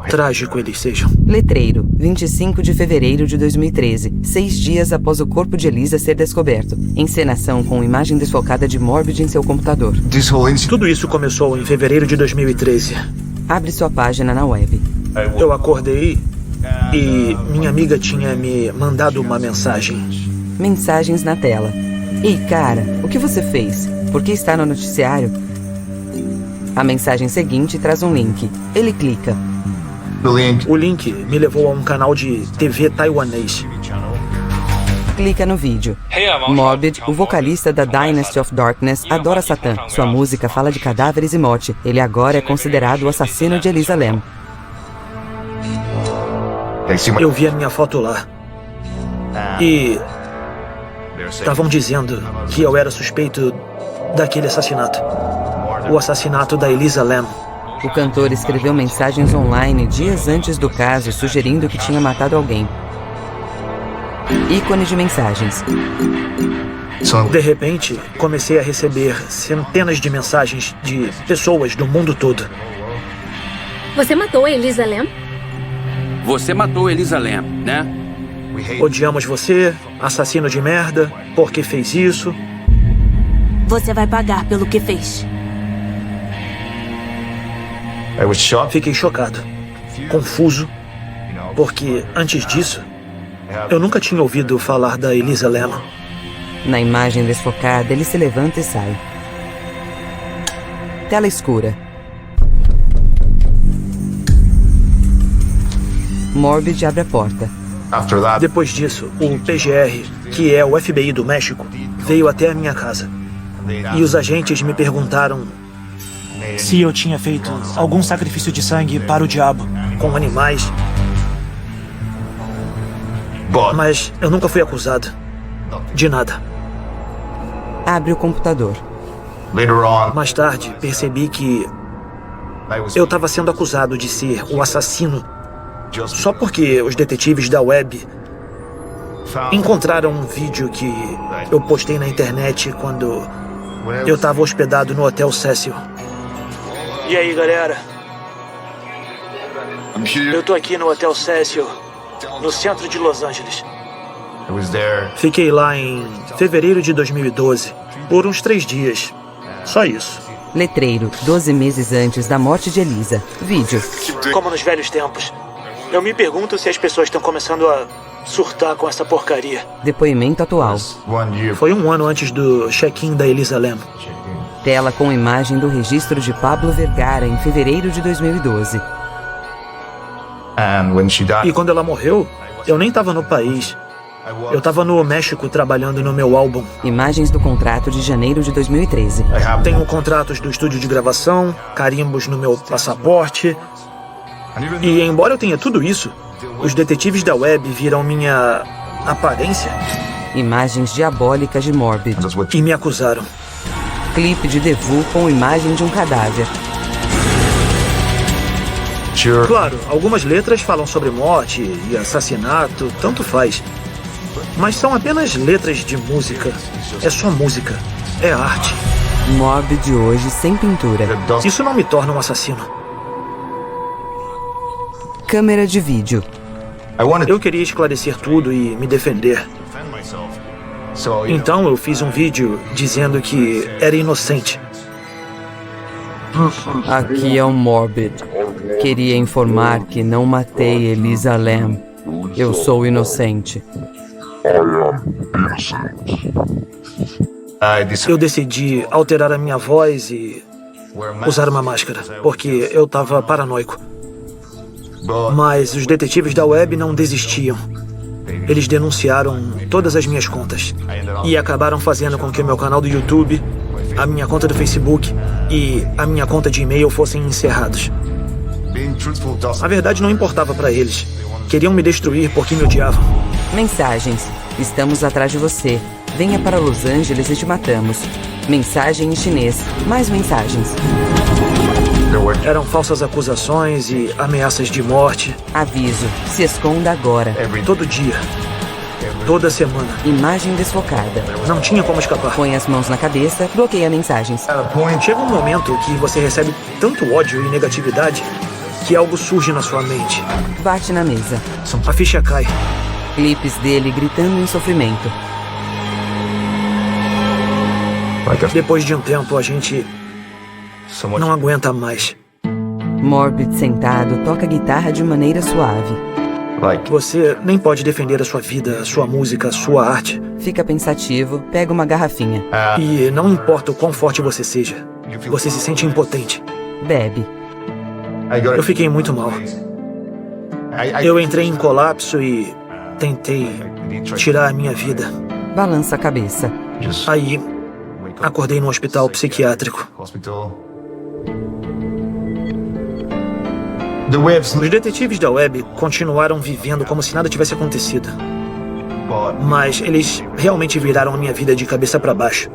Trágico eles sejam. Letreiro, 25 de fevereiro de 2013, 6 dias após o corpo de Elisa ser descoberto. Encenação com imagem desfocada de Morbid em seu computador. Tudo isso começou em fevereiro de 2013. Abre sua página na web. Eu acordei e minha amiga tinha me mandado uma mensagem. Mensagens na tela. Ei, cara, o que você fez? Por que está no noticiário? A mensagem seguinte traz um link. Ele clica. O link me levou a um canal de TV taiwanês. Clica no vídeo. Morbid, o vocalista da Dynasty of Darkness, adora Satã. Sua música fala de cadáveres e morte. Ele agora é considerado o assassino de Elisa Lam. Eu vi a minha foto lá. E estavam dizendo que eu era suspeito daquele assassinato. O assassinato da Elisa Lam. O cantor escreveu mensagens online dias antes do caso, sugerindo que tinha matado alguém. Ícone de mensagens. De repente, comecei a receber centenas de mensagens de pessoas do mundo todo. Você matou a Elisa Lam? Você matou Elisa Lam, né? Odiamos você, assassino de merda, por que fez isso? Você vai pagar pelo que fez. Fiquei chocado, confuso, porque antes disso, eu nunca tinha ouvido falar da Elisa Lam. Na imagem desfocada, ele se levanta e sai. Tela escura. Morbid abre a porta. Depois disso, o PGR, que é o FBI do México, veio até a minha casa. E os agentes me perguntaram se eu tinha feito algum sacrifício de sangue para o diabo, com animais. Mas eu nunca fui acusado de nada. Abre o computador. Mais tarde, percebi que eu estava sendo acusado de ser o assassino só porque os detetives da web encontraram um vídeo que eu postei na internet quando eu estava hospedado no Hotel Cecil. E aí, galera? Eu tô aqui no Hotel Cecil, no centro de Los Angeles. Fiquei lá em fevereiro de 2012, por uns 3 dias. Só isso. Letreiro, 12 meses antes da morte de Elisa. Vídeo. Como nos velhos tempos. Eu me pergunto se as pessoas estão começando a surtar com essa porcaria. Depoimento atual. Foi 1 ano antes do check-in da Elisa Lam. Tela com imagem do registro de Pablo Vergara em fevereiro de 2012. E quando ela morreu, eu nem estava no país. Eu estava no México trabalhando no meu álbum. Imagens do contrato de janeiro de 2013. Tenho contratos do estúdio de gravação, carimbos no meu passaporte. E embora eu tenha tudo isso, os detetives da web viram minha aparência. Imagens diabólicas de Morbid. E me acusaram. Clipe de The Vu com imagem de um cadáver. Claro, algumas letras falam sobre morte e assassinato, tanto faz. Mas são apenas letras de música. É só música. É arte. Morbid hoje sem pintura. Isso não me torna um assassino. Câmera de vídeo. Eu queria esclarecer tudo e me defender. Então eu fiz um vídeo dizendo que era inocente. Aqui é o Morbid. Queria informar que não matei Elisa Lam. Eu sou inocente. Eu decidi alterar a minha voz e usar uma máscara, porque eu estava paranoico. Mas os detetives da web não desistiam. Eles denunciaram todas as minhas contas e acabaram fazendo com que o meu canal do YouTube, a minha conta do Facebook e a minha conta de e-mail fossem encerrados. A verdade não importava para eles. Queriam me destruir porque me odiavam. Mensagens. Estamos atrás de você. Venha para Los Angeles e te matamos. Mensagem em chinês. Mais mensagens. Eram falsas acusações e ameaças de morte. Aviso. Se esconda agora. Todo dia. Toda semana. Imagem desfocada. Não tinha como escapar. Põe as mãos na cabeça, bloqueia mensagens. Chega um momento que você recebe tanto ódio e negatividade que algo surge na sua mente. Bate na mesa. A ficha cai. Clipes dele gritando em sofrimento. Depois de um tempo, a gente não aguenta mais. Morbid sentado toca guitarra de maneira suave. Você nem pode defender a sua vida, a sua música, a sua arte. Fica pensativo, pega uma garrafinha. E não importa o quão forte você seja, você se sente impotente. Bebe. Eu fiquei muito mal. Eu entrei em colapso e tentei tirar a minha vida. Balança a cabeça. Aí, acordei no hospital psiquiátrico. Os detetives da web continuaram vivendo como se nada tivesse acontecido. Mas eles realmente viraram a minha vida de cabeça para baixo.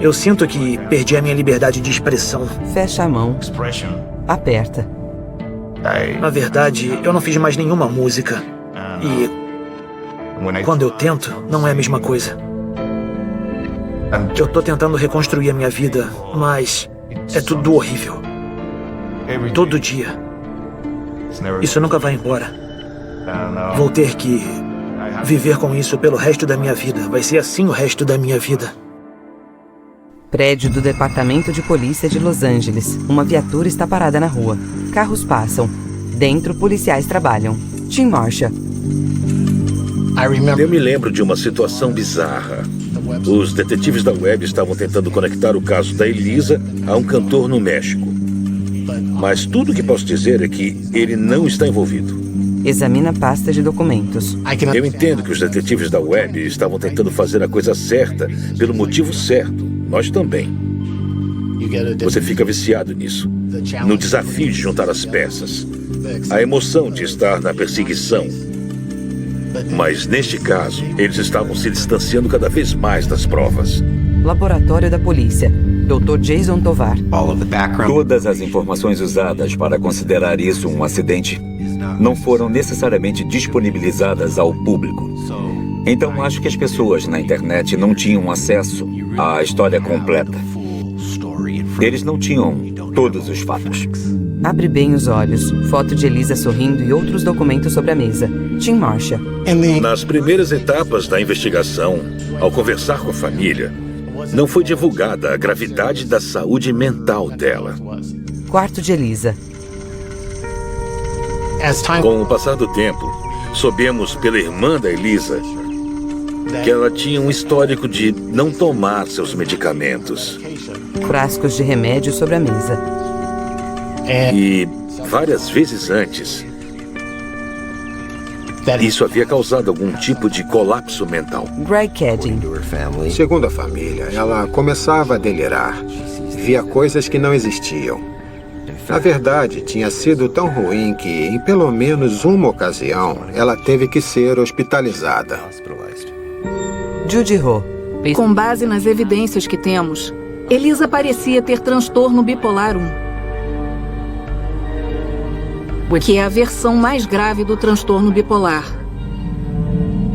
Eu sinto que perdi a minha liberdade de expressão. Fecha a mão. Aperta. Na verdade, eu não fiz mais nenhuma música. E quando eu tento, não é a mesma coisa. Eu tô tentando reconstruir a minha vida, mas é tudo horrível. Todo dia. Isso nunca vai embora. Vou ter que viver com isso pelo resto da minha vida. Vai ser assim o resto da minha vida. Prédio do Departamento de Polícia de Los Angeles. Uma viatura está parada na rua. Carros passam. Dentro, policiais trabalham. Tim Marcia. Eu me lembro de uma situação bizarra. Os detetives da web estavam tentando conectar o caso da Elisa a um cantor no México. Mas tudo o que posso dizer é que ele não está envolvido. Examina a pasta de documentos. Eu entendo que os detetives da web estavam tentando fazer a coisa certa pelo motivo certo. Nós também. Você fica viciado nisso. No desafio de juntar as peças. A emoção de estar na perseguição. Mas neste caso, eles estavam se distanciando cada vez mais das provas. Laboratório da Polícia. Dr. Jason Tovar. Todas as informações usadas para considerar isso um acidente não foram necessariamente disponibilizadas ao público. Então acho que as pessoas na internet não tinham acesso à história completa. Eles não tinham todos os fatos. Abre bem os olhos. Foto de Elisa sorrindo e outros documentos sobre a mesa. Tim Marcia. Nas primeiras etapas da investigação, ao conversar com a família, não foi divulgada a gravidade da saúde mental dela. Quarto de Elisa. Com o passar do tempo, soubemos pela irmã da Elisa que ela tinha um histórico de não tomar seus medicamentos. Frascos de remédio sobre a mesa. E várias vezes antes, isso havia causado algum tipo de colapso mental. Greg Kedin. Segundo a família, ela começava a delirar. Via coisas que não existiam. Na verdade, tinha sido tão ruim que, em pelo menos uma ocasião, ela teve que ser hospitalizada. Judy Ho. Com base nas evidências que temos, Elisa parecia ter transtorno bipolar 1. que é a versão mais grave do transtorno bipolar.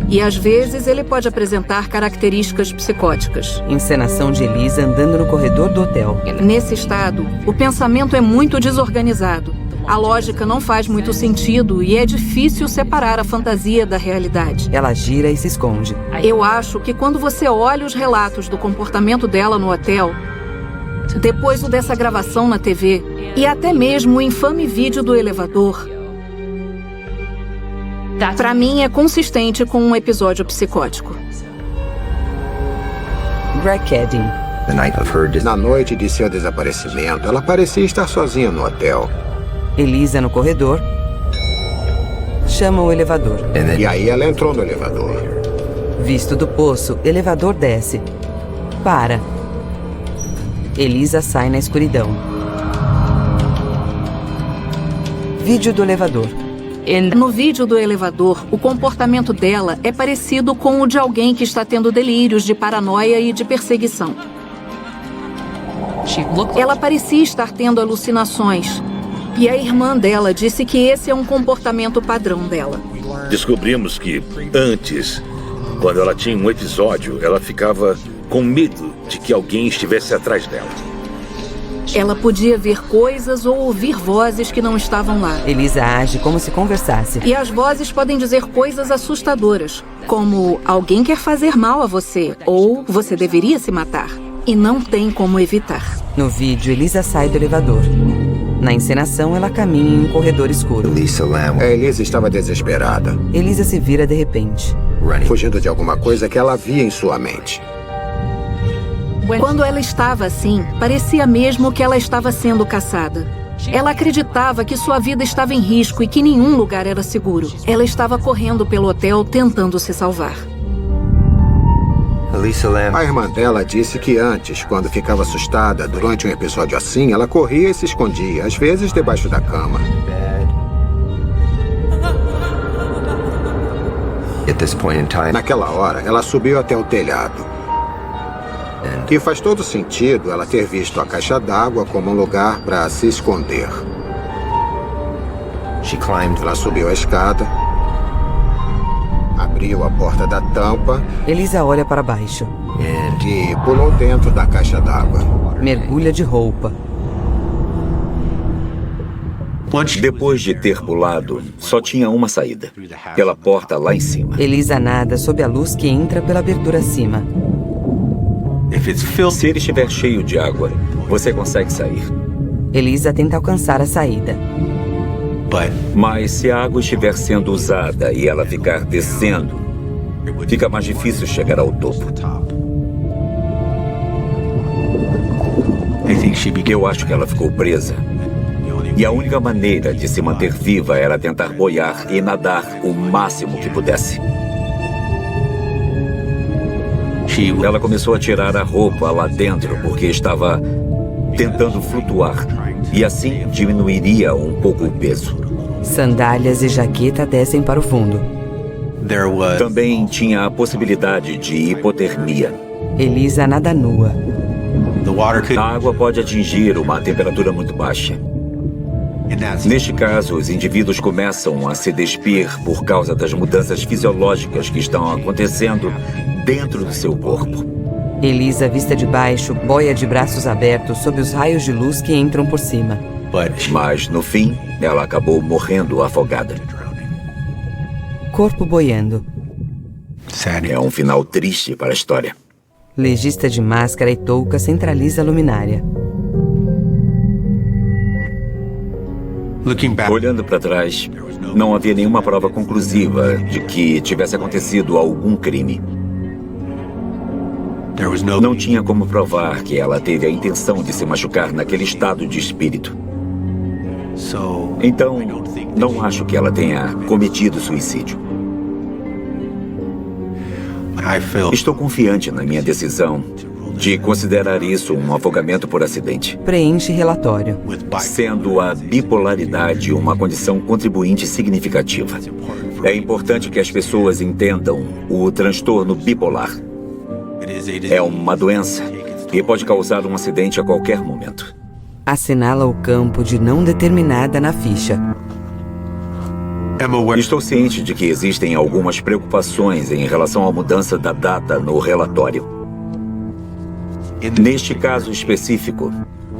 E às vezes ele pode apresentar características psicóticas. Encenação de Elisa andando no corredor do hotel. Nesse estado, o pensamento é muito desorganizado. A lógica não faz muito sentido e é difícil separar a fantasia da realidade. Ela gira e se esconde. Eu acho que quando você olha os relatos do comportamento dela no hotel, depois o dessa gravação na TV e até mesmo o infame vídeo do elevador, para mim é consistente com um episódio psicótico. Greg Keding. Na noite de seu desaparecimento, ela parecia estar sozinha no hotel. Elisa no corredor. Chama o elevador. E aí ela entrou no elevador. Visto do poço, elevador desce. Para. Elisa sai na escuridão. Vídeo do elevador. No vídeo do elevador, o comportamento dela é parecido com o de alguém que está tendo delírios de paranoia e de perseguição. Ela parecia estar tendo alucinações. E a irmã dela disse que esse é um comportamento padrão dela. Descobrimos que, antes, quando ela tinha um episódio, ela ficava com medo de que alguém estivesse atrás dela. Ela podia ver coisas ou ouvir vozes que não estavam lá. Elisa age como se conversasse. E as vozes podem dizer coisas assustadoras, como alguém quer fazer mal a você, ou você deveria se matar. E não tem como evitar. No vídeo, Elisa sai do elevador. Na encenação, ela caminha em um corredor escuro. A Elisa estava desesperada. Elisa se vira de repente. Fugindo de alguma coisa que ela via em sua mente. Quando ela estava assim, parecia mesmo que ela estava sendo caçada. Ela acreditava que sua vida estava em risco e que nenhum lugar era seguro. Ela estava correndo pelo hotel tentando se salvar. A irmã dela disse que antes, quando ficava assustada durante um episódio assim, ela corria e se escondia, às vezes debaixo da cama. Naquela hora, ela subiu até o telhado. E faz todo sentido ela ter visto a caixa d'água como um lugar para se esconder. Ela subiu a escada, abriu a porta da tampa. Elisa olha para baixo. E pulou dentro da caixa d'água. Mergulha de roupa. Depois de ter pulado, só tinha uma saída. Pela porta lá em cima. Elisa nada sob a luz que entra pela abertura acima. Se ele estiver cheio de água, você consegue sair. Elisa tenta alcançar a saída. Mas se a água estiver sendo usada e ela ficar descendo, fica mais difícil chegar ao topo. Eu acho que ela ficou presa. E a única maneira de se manter viva era tentar boiar e nadar o máximo que pudesse. Ela começou a tirar a roupa lá dentro porque estava tentando flutuar. E assim diminuiria um pouco o peso. Sandálias e jaqueta descem para o fundo. Também tinha a possibilidade de hipotermia. Elisa nada nua. A água pode atingir uma temperatura muito baixa. Neste caso, os indivíduos começam a se despir por causa das mudanças fisiológicas que estão acontecendo dentro do seu corpo. Elisa, vista de baixo, boia de braços abertos sob os raios de luz que entram por cima. Mas, no fim, ela acabou morrendo afogada. Corpo boiando. É um final triste para a história. Legista de máscara e touca centraliza a luminária. Olhando para trás, não havia nenhuma prova conclusiva de que tivesse acontecido algum crime. Não tinha como provar que ela teve a intenção de se machucar naquele estado de espírito. Então, não acho que ela tenha cometido suicídio. Estou confiante na minha decisão de considerar isso um afogamento por acidente. Preenche relatório. Sendo a bipolaridade uma condição contribuinte significativa. É importante que as pessoas entendam o transtorno bipolar. É uma doença e pode causar um acidente a qualquer momento. Assinala o campo de não determinada na ficha. Estou ciente de que existem algumas preocupações em relação à mudança da data no relatório. Neste caso específico,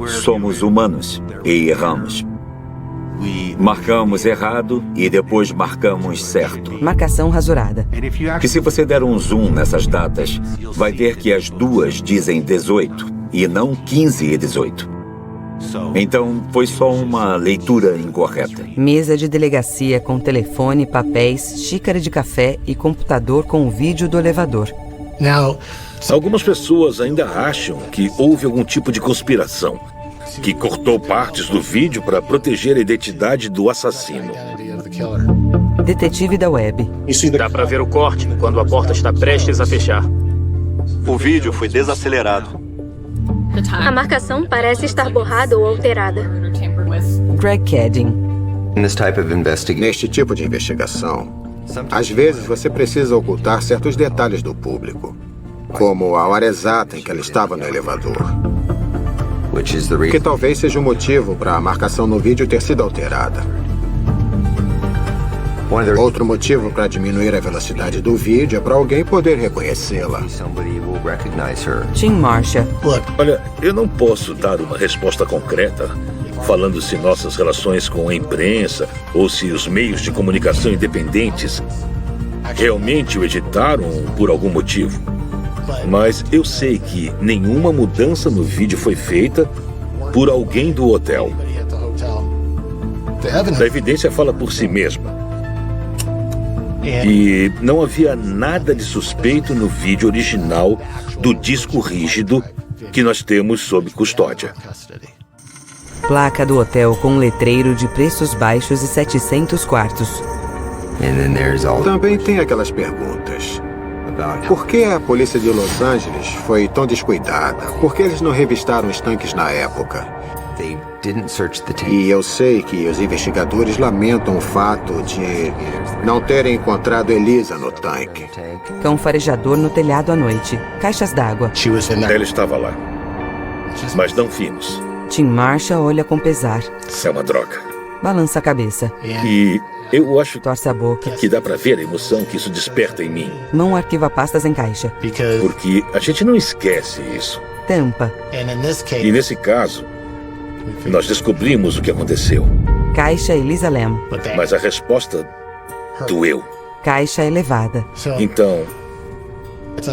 somos humanos e erramos. Marcamos errado e depois marcamos certo. Marcação rasurada. E se você der um zoom nessas datas, vai ver que as duas dizem 18 e não 15 e 18. Então, foi só uma leitura incorreta. Mesa de delegacia com telefone, papéis, xícara de café e computador com o vídeo do elevador. Algumas pessoas ainda acham que houve algum tipo de conspiração, que cortou partes do vídeo para proteger a identidade do assassino. Detetive da web. Dá pra ver o corte quando a porta está prestes a fechar. O vídeo foi desacelerado. A marcação parece estar borrada ou alterada. Greg Cadding. Neste tipo de investigação, às vezes você precisa ocultar certos detalhes do público, como a hora exata em que ela estava no elevador. Que talvez seja o motivo para a marcação no vídeo ter sido alterada. Outro motivo para diminuir a velocidade do vídeo é para alguém poder reconhecê-la. Tim Marcia. Olha, eu não posso dar uma resposta concreta falando se nossas relações com a imprensa ou se os meios de comunicação independentes realmente o editaram por algum motivo. Mas eu sei que nenhuma mudança no vídeo foi feita por alguém do hotel. A evidência fala por si mesma. E não havia nada de suspeito no vídeo original do disco rígido que nós temos sob custódia. Placa do hotel com letreiro de preços baixos e 700 quartos. Também tem aquelas perguntas. Por que a polícia de Los Angeles foi tão descuidada? Por que eles não revistaram os tanques na época? E eu sei que os investigadores lamentam o fato de não terem encontrado Elisa no tanque. Cão farejador no telhado à noite. Caixas d'água. Ela estava lá, mas não vimos. Tim Marcia olha com pesar. É uma droga. Balança a cabeça. E eu acho torce a boca. Que dá pra ver a emoção que isso desperta em mim. Mão arquiva pastas em caixa. Porque a gente não esquece isso. Tampa. E nesse caso, nós descobrimos o que aconteceu. Caixa Elisa Lam. Mas a resposta doeu. Caixa elevada. Então,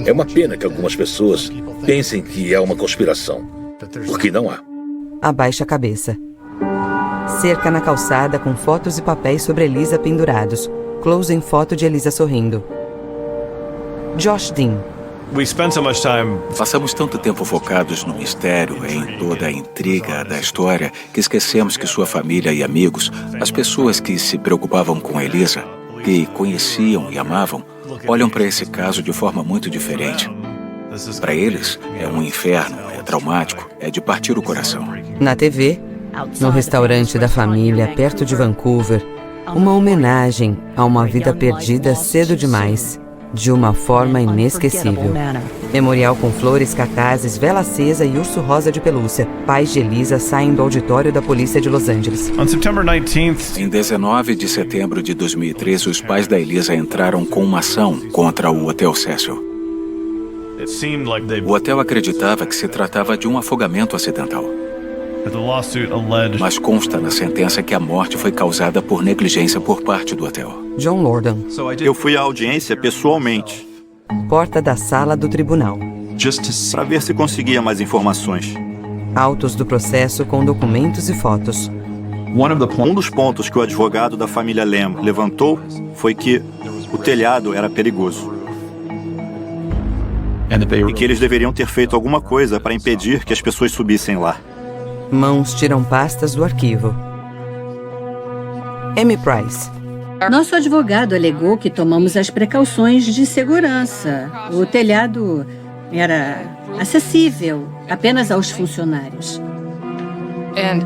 é uma pena que algumas pessoas pensem que é uma conspiração. Porque não há. Abaixa a cabeça. Cerca na calçada com fotos e papéis sobre Elisa pendurados. Close em foto de Elisa sorrindo. Josh Dean. Passamos tanto tempo focados no mistério, em toda a intriga da história, que esquecemos que sua família e amigos, as pessoas que se preocupavam com Elisa, que conheciam e amavam, olham para esse caso de forma muito diferente. Para eles, é um inferno, é traumático, é de partir o coração. Na TV, no restaurante da família, perto de Vancouver, uma homenagem a uma vida perdida cedo demais, de uma forma inesquecível. Memorial com flores, cartazes, vela acesa e urso rosa de pelúcia. Pais de Elisa saem do auditório da polícia de Los Angeles. Em 19 de setembro de 2013, os pais da Elisa entraram com uma ação contra o Hotel Cecil. O hotel acreditava que se tratava de um afogamento acidental. Mas consta na sentença que a morte foi causada por negligência por parte do hotel. John Lordan. Eu fui à audiência pessoalmente. Porta da sala do tribunal. Para ver se conseguia mais informações. Autos do processo com documentos e fotos. Um dos pontos que o advogado da família Lam levantou foi que o telhado era perigoso. E que eles deveriam ter feito alguma coisa para impedir que as pessoas subissem lá. Mãos tiram pastas do arquivo. Amy Price. Nosso advogado alegou que tomamos as precauções de segurança. O telhado era acessível apenas aos funcionários.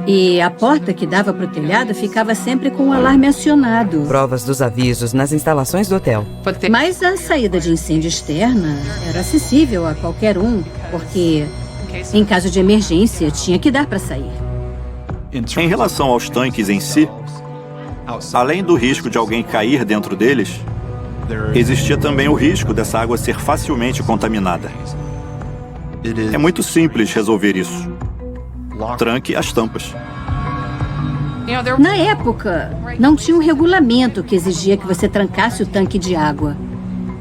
E a porta que dava para o telhado ficava sempre com o alarme acionado. Provas dos avisos nas instalações do hotel. Mas a saída de incêndio externa era acessível a qualquer um, porque em caso de emergência tinha que dar para sair. Em relação aos tanques em si, Além do risco de alguém cair dentro deles, existia também o risco dessa água ser facilmente contaminada. É muito simples resolver isso. Tranque as tampas. Na época, não tinha um regulamento que exigia que você trancasse o tanque de água.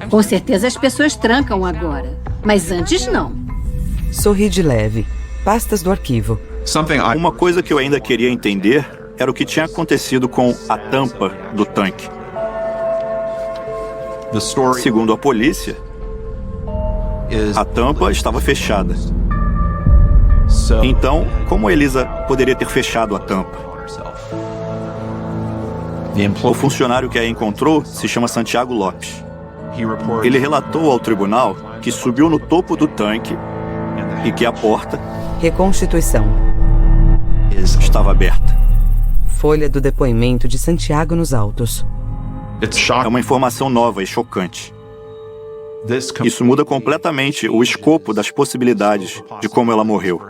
Com certeza as pessoas trancam agora, mas antes não. Sorri de leve. Pastas do arquivo. Uma coisa que eu ainda queria entender era o que tinha acontecido com a tampa do tanque. Segundo a polícia, a tampa estava fechada. Então, como a Elisa poderia ter fechado a tampa? O funcionário que a encontrou se chama Santiago Lopes. Ele relatou ao tribunal que subiu no topo do tanque e que a porta Reconstituição. estava aberta. Folha do depoimento de Santiago nos autos. É uma informação nova e chocante. Isso muda completamente o escopo das possibilidades de como ela morreu.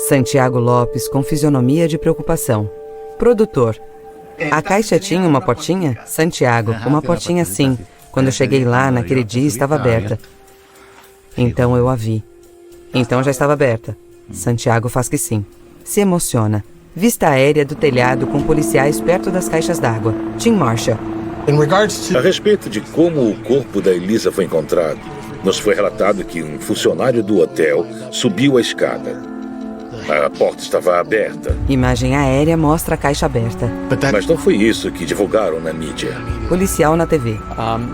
Santiago Lopes com fisionomia de preocupação. Produtor. A caixa tinha uma portinha? Santiago, uma portinha sim. Quando eu cheguei lá, naquele dia, estava aberta. Então eu a vi. Então já estava aberta. Santiago faz que sim. Se emociona. Vista aérea do telhado com policiais perto das caixas d'água. Tim Marshall. A respeito de como o corpo da Elisa foi encontrado, nos foi relatado que um funcionário do hotel subiu a escada. A porta estava aberta. Imagem aérea mostra a caixa aberta. Mas não foi isso que divulgaram na mídia. Policial na TV.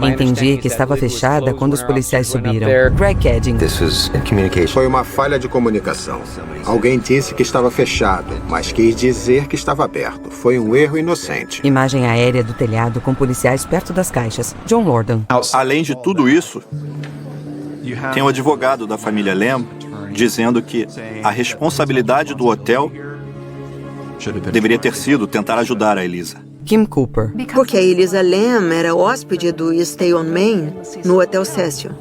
Entendi que estava fechada quando os policiais subiram. Greg Kedding. Foi uma falha de comunicação. Alguém disse que estava fechado, mas quis dizer que estava aberto. Foi um erro inocente. Imagem aérea do telhado com policiais perto das caixas. John Lorden. Além de tudo isso, tem o advogado da família Lamb dizendo que a responsabilidade do hotel deveria ter sido tentar ajudar a Elisa. Kim Cooper. Porque a Elisa Lam era hóspede do Stay on Main no Hotel Cecil.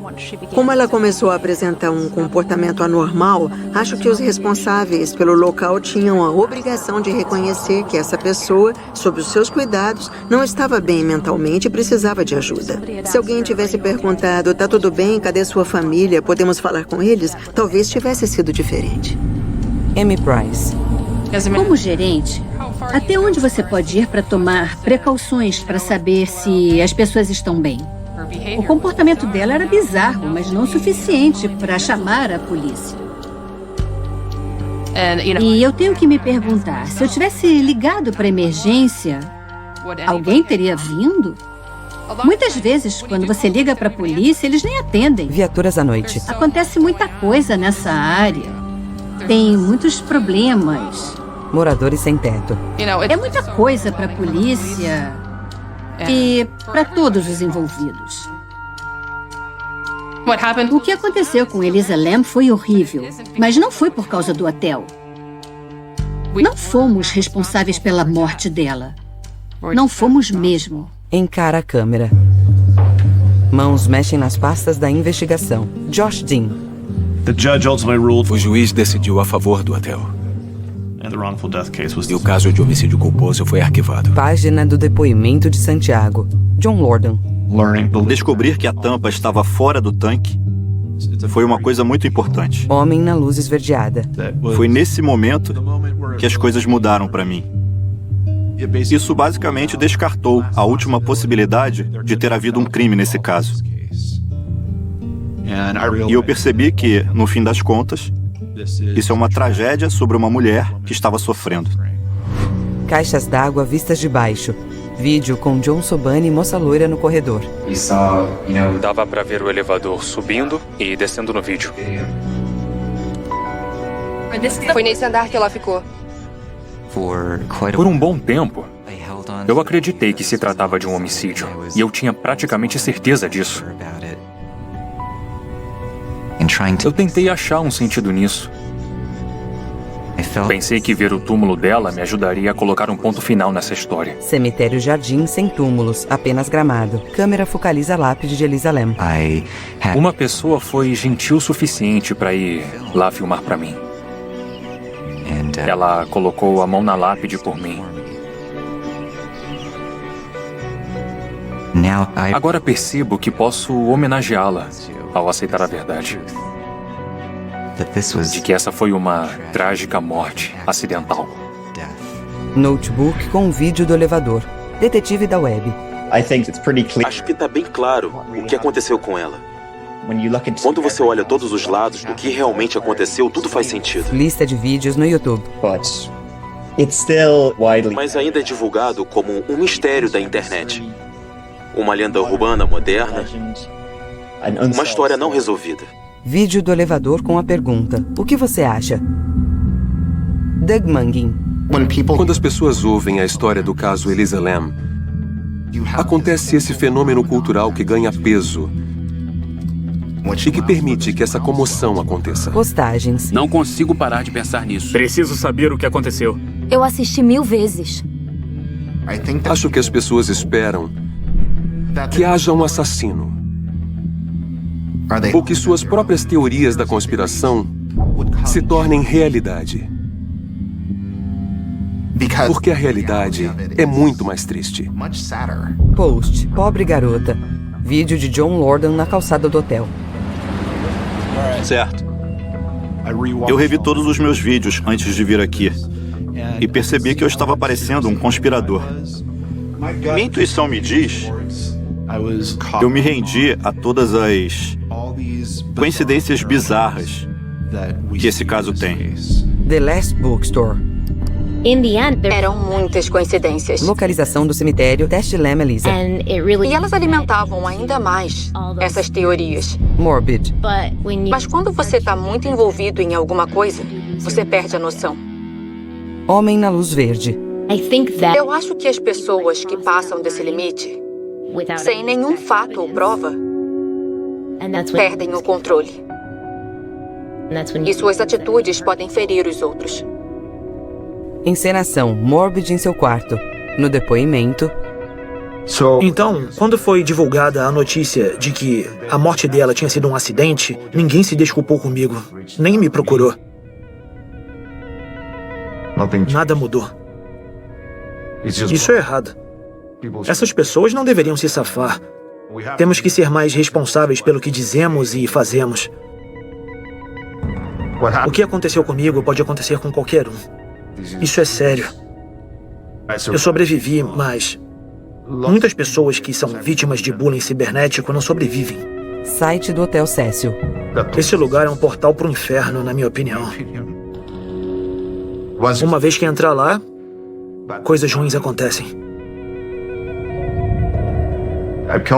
Como ela começou a apresentar um comportamento anormal, acho que os responsáveis pelo local tinham a obrigação de reconhecer que essa pessoa, sob os seus cuidados, não estava bem mentalmente e precisava de ajuda. Se alguém tivesse perguntado, tá tudo bem, cadê sua família, podemos falar com eles, talvez tivesse sido diferente. Amy Price. Como gerente, até onde você pode ir para tomar precauções para saber se as pessoas estão bem? O comportamento dela era bizarro, mas não o suficiente para chamar a polícia. E eu tenho que me perguntar, se eu tivesse ligado para emergência, alguém teria vindo? Muitas vezes, quando você liga para a polícia, eles nem atendem. Viaturas à noite. Acontece muita coisa nessa área. Tem muitos problemas. Moradores sem teto. É muita coisa para a polícia e para todos os envolvidos. O que aconteceu com Elisa Lam foi horrível, mas não foi por causa do hotel. Não fomos responsáveis pela morte dela. Não fomos mesmo. Encara a câmera. Mãos mexem nas pastas da investigação. Josh Dean. O juiz decidiu a favor do hotel. E o caso de homicídio culposo foi arquivado. Página do depoimento de Santiago. John Lorden. Descobrir que a tampa estava fora do tanque foi uma coisa muito importante. Homem na luz esverdeada. Foi nesse momento que as coisas mudaram para mim. Isso basicamente descartou a última possibilidade de ter havido um crime nesse caso. E eu percebi que, no fim das contas, isso é uma tragédia sobre uma mulher que estava sofrendo. Caixas d'água vistas de baixo. Vídeo com John Sobani e moça loira no corredor. Dava pra ver o elevador subindo e descendo no vídeo. Foi nesse andar que ela ficou. Por um bom tempo, eu acreditei que se tratava de um homicídio. E eu tinha praticamente certeza disso. Eu tentei achar um sentido nisso. Pensei que ver o túmulo dela me ajudaria a colocar um ponto final nessa história. Cemitério Jardim sem túmulos, apenas gramado. Câmera focaliza a lápide de Elisa Lam. Uma pessoa foi gentil o suficiente para ir lá filmar para mim. Ela colocou a mão na lápide por mim. Agora percebo que posso homenageá-la ao aceitar a verdade. De que essa foi uma trágica morte acidental. Notebook com um vídeo do elevador. Detetive da web. Acho que está bem claro o que aconteceu com ela. Quando você olha todos os lados do que realmente aconteceu, tudo faz sentido. Lista de vídeos no YouTube. Mas ainda é divulgado como um mistério da internet. Uma lenda urbana moderna. Uma história não resolvida. Vídeo do elevador com a pergunta: o que você acha? Doug Mungin. Quando as pessoas ouvem a história do caso Elisa Lam, acontece esse fenômeno cultural que ganha peso e que permite que essa comoção aconteça. Postagens. Não consigo parar de pensar nisso. Preciso saber o que aconteceu. Eu assisti 1000 vezes. Acho que as pessoas esperam que haja um assassino, ou que suas próprias teorias da conspiração se tornem realidade. Porque a realidade é muito mais triste. Post. Pobre garota. Vídeo de John Lorden na calçada do hotel. Certo. Eu revi todos os meus vídeos antes de vir aqui e percebi que eu estava parecendo um conspirador. Minha intuição me diz... Eu me rendi a todas as coincidências bizarras que esse caso tem. The Last Bookstore. Eram muitas coincidências. Localização do cemitério Test Lam Elisa. E elas alimentavam ainda mais essas teorias. Morbid. Mas quando você está muito envolvido em alguma coisa, você perde a noção. Homem na luz verde. Eu acho que as pessoas que passam desse limite, sem nenhum fato ou prova, perdem o controle. E suas atitudes podem ferir os outros. Encenação Morbid em seu quarto. No depoimento... Então, quando foi divulgada a notícia de que a morte dela tinha sido um acidente, ninguém se desculpou comigo, nem me procurou. Nada mudou. Isso é errado. Essas pessoas não deveriam se safar. Temos que ser mais responsáveis pelo que dizemos e fazemos. O que aconteceu comigo pode acontecer com qualquer um. Isso é sério. Eu sobrevivi, mas muitas pessoas que são vítimas de bullying cibernético não sobrevivem. Site do Hotel Cecil. Esse lugar é um portal para o inferno, na minha opinião. Uma vez que entrar lá, coisas ruins acontecem.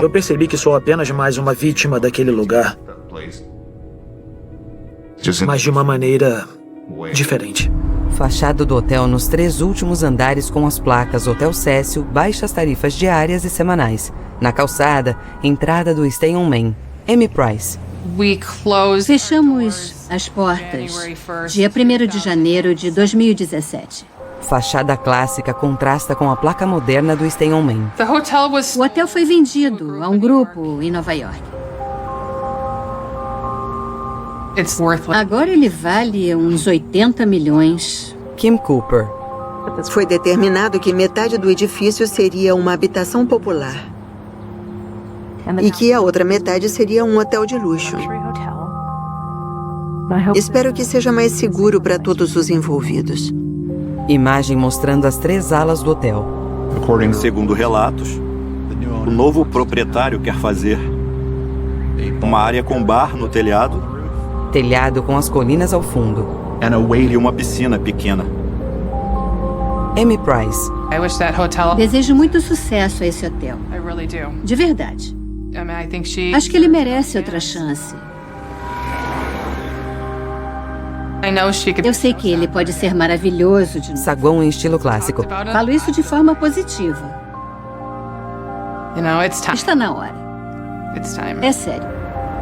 Eu percebi que sou apenas mais uma vítima daquele lugar, mas de uma maneira diferente. Fachada do hotel nos 3 últimos andares com as placas Hotel Cecil, baixas tarifas diárias e semanais. Na calçada, entrada do Stay On Main. Amy Price. Fechamos as portas dia 1º de janeiro de 2017. Fachada clássica contrasta com a placa moderna do Stay On Main. O hotel foi vendido a um grupo em Nova York. Agora ele vale uns 80 milhões. Kim Cooper. Foi determinado que metade do edifício seria uma habitação popular e que a outra metade seria um hotel de luxo. Espero que seja mais seguro para todos os envolvidos. Imagem mostrando as 3 alas do hotel. Segundo relatos, o novo proprietário quer fazer uma área com bar no telhado. Telhado com as colinas ao fundo. E uma piscina pequena. Amy Price. Desejo muito sucesso a esse hotel. De verdade. Acho que ele merece outra chance. Eu sei que ele pode ser maravilhoso de novo. Saguão em estilo clássico. Falo isso de forma positiva. Está na hora. É sério.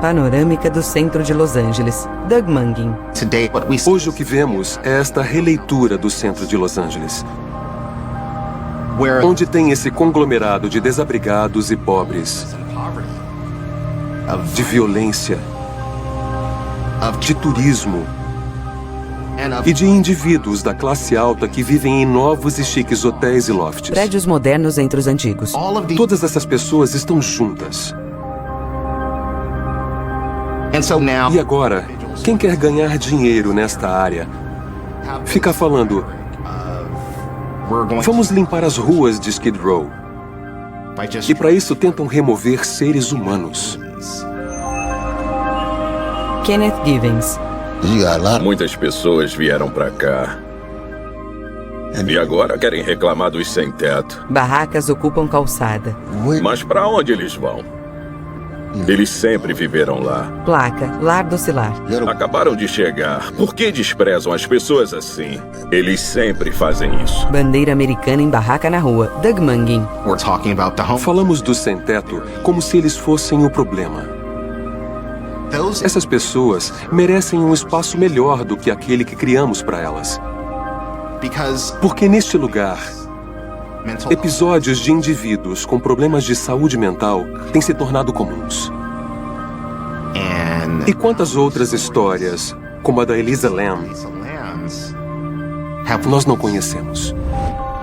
Panorâmica do centro de Los Angeles. Doug Mungin. Hoje o que vemos é esta releitura do centro de Los Angeles, onde tem esse conglomerado de desabrigados e pobres, de violência, de turismo e de indivíduos da classe alta que vivem em novos e chiques hotéis e lofts. Prédios modernos entre os antigos. Todas essas pessoas estão juntas. E agora, quem quer ganhar dinheiro nesta área fica falando: vamos limpar as ruas de Skid Row. E para isso tentam remover seres humanos. Kenneth Givens. Muitas pessoas vieram pra cá. E agora querem reclamar dos sem-teto. Barracas ocupam calçada. Mas pra onde eles vão? Eles sempre viveram lá. Placa, Lar Docilar. Acabaram de chegar. Por que desprezam as pessoas assim? Eles sempre fazem isso. Bandeira americana em barraca na rua. Doug Mungin. Falamos do sem-teto como se eles fossem o problema. Essas pessoas merecem um espaço melhor do que aquele que criamos para elas. Porque neste lugar, episódios de indivíduos com problemas de saúde mental têm se tornado comuns. E quantas outras histórias, como a da Elisa Lam, nós não conhecemos?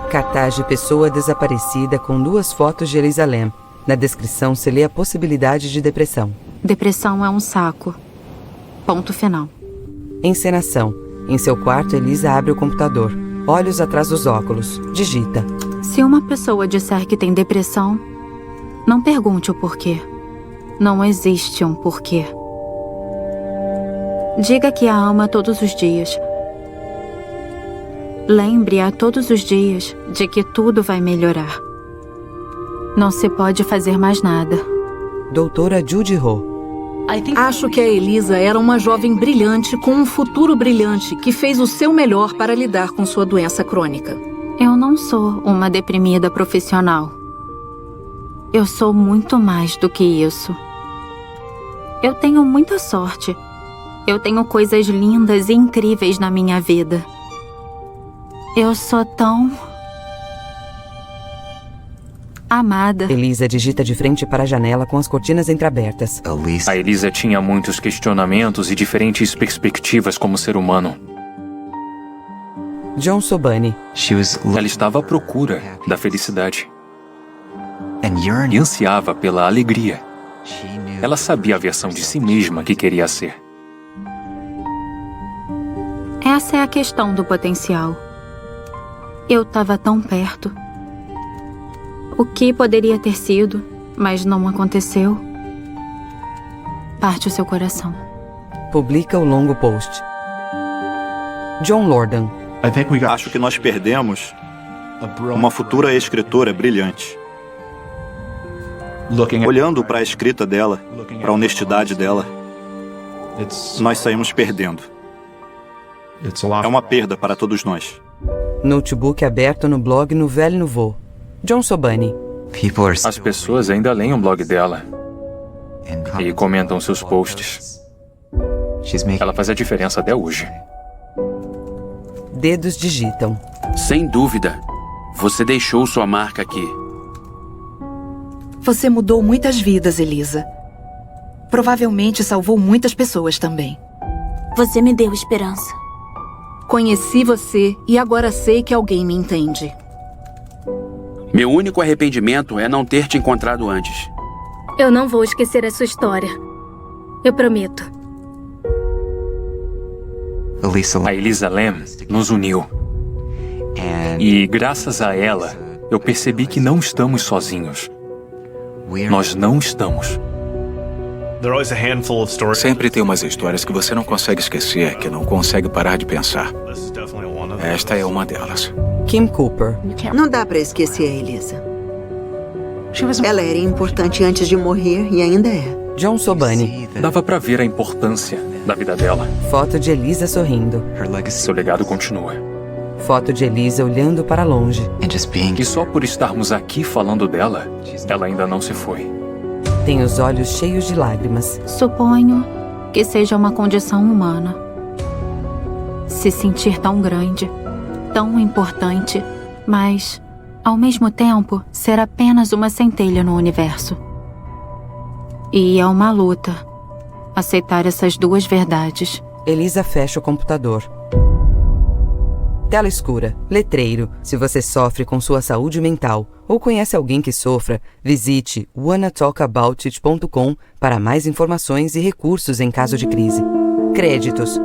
Cartaz de pessoa desaparecida com 2 fotos de Elisa Lam. Na descrição se lê a possibilidade de depressão. Depressão é um saco. Ponto final. Encenação. Em seu quarto, Elisa abre o computador. Olhos atrás dos óculos. Digita. Se uma pessoa disser que tem depressão, não pergunte o porquê. Não existe um porquê. Diga que a ama todos os dias. Lembre-a todos os dias de que tudo vai melhorar. Não se pode fazer mais nada. Doutora Judy Ho. Acho que a Elisa era uma jovem brilhante com um futuro brilhante que fez o seu melhor para lidar com sua doença crônica. Eu não sou uma deprimida profissional. Eu sou muito mais do que isso. Eu tenho muita sorte. Eu tenho coisas lindas e incríveis na minha vida. Eu sou tão amada. Elisa digita de frente para a janela com as cortinas entreabertas. A Elisa tinha muitos questionamentos e diferentes perspectivas como ser humano. John Sobani. Ela estava à procura da felicidade e ansiava pela alegria. Ela sabia a versão de si mesma que queria ser. Essa é a questão do potencial. Eu estava tão perto. O que poderia ter sido, mas não aconteceu. Parte o seu coração. Publica o longo post. John Lordan. Acho que nós perdemos uma futura escritora brilhante. Olhando para a escrita dela, para a honestidade dela, nós saímos perdendo. É uma perda para todos nós. Notebook aberto no blog Nouvelle Nouveau. John Sobani. As pessoas ainda leem o blog dela e comentam seus posts. Ela faz a diferença até hoje. Dedos digitam. Sem dúvida. Você deixou sua marca aqui. Você mudou muitas vidas, Elisa. Provavelmente salvou muitas pessoas também. Você me deu esperança. Conheci você e agora sei que alguém me entende. Meu único arrependimento é não ter te encontrado antes. Eu não vou esquecer a sua história. Eu prometo. A Elisa Lam nos uniu. E graças a ela, eu percebi que não estamos sozinhos. Nós não estamos. Sempre tem umas histórias que você não consegue esquecer, que não consegue parar de pensar. Esta é uma delas. Kim Cooper. Não dá pra esquecer a Elisa. Ela era importante antes de morrer e ainda é. John Sobani. Dava pra ver a importância da vida dela. Foto de Elisa sorrindo. Seu legado continua. Foto de Elisa olhando para longe. E só por estarmos aqui falando dela, ela ainda não se foi. Tem os olhos cheios de lágrimas. Suponho que seja uma condição humana. Se sentir tão grande, tão importante, mas, ao mesmo tempo, ser apenas uma centelha no universo. E é uma luta aceitar essas duas verdades. Elisa fecha o computador. Tela escura, letreiro. Se você sofre com sua saúde mental ou conhece alguém que sofra, visite wannatalkaboutit.com para mais informações e recursos em caso de crise. Créditos.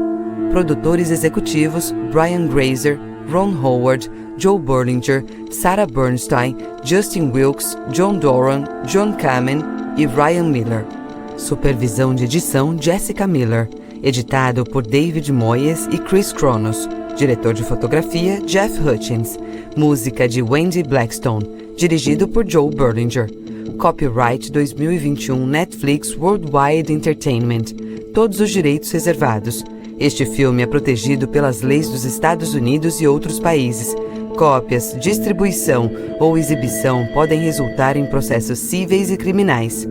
Produtores executivos: Brian Grazer, Ron Howard, Joe Berlinger, Sarah Bernstein, Justin Wilkes, John Doran, John Kamen e Ryan Miller. Supervisão de edição: Jessica Miller. Editado por David Moyes e Chris Kronos. Diretor de fotografia: Jeff Hutchins. Música de Wendy Blackstone. Dirigido por Joe Berlinger. Copyright 2021 Netflix Worldwide Entertainment. Todos os direitos reservados. Este filme é protegido pelas leis dos Estados Unidos e outros países. Cópias, distribuição ou exibição podem resultar em processos cíveis e criminais.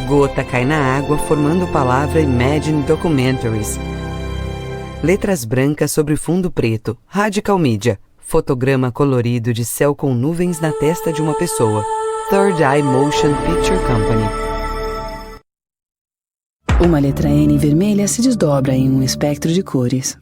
Gota cai na água formando palavra Imagine Documentaries. Letras brancas sobre fundo preto. Radical Media. Fotograma colorido de céu com nuvens na testa de uma pessoa. Third Eye Motion Picture Company. Uma letra N vermelha se desdobra em um espectro de cores.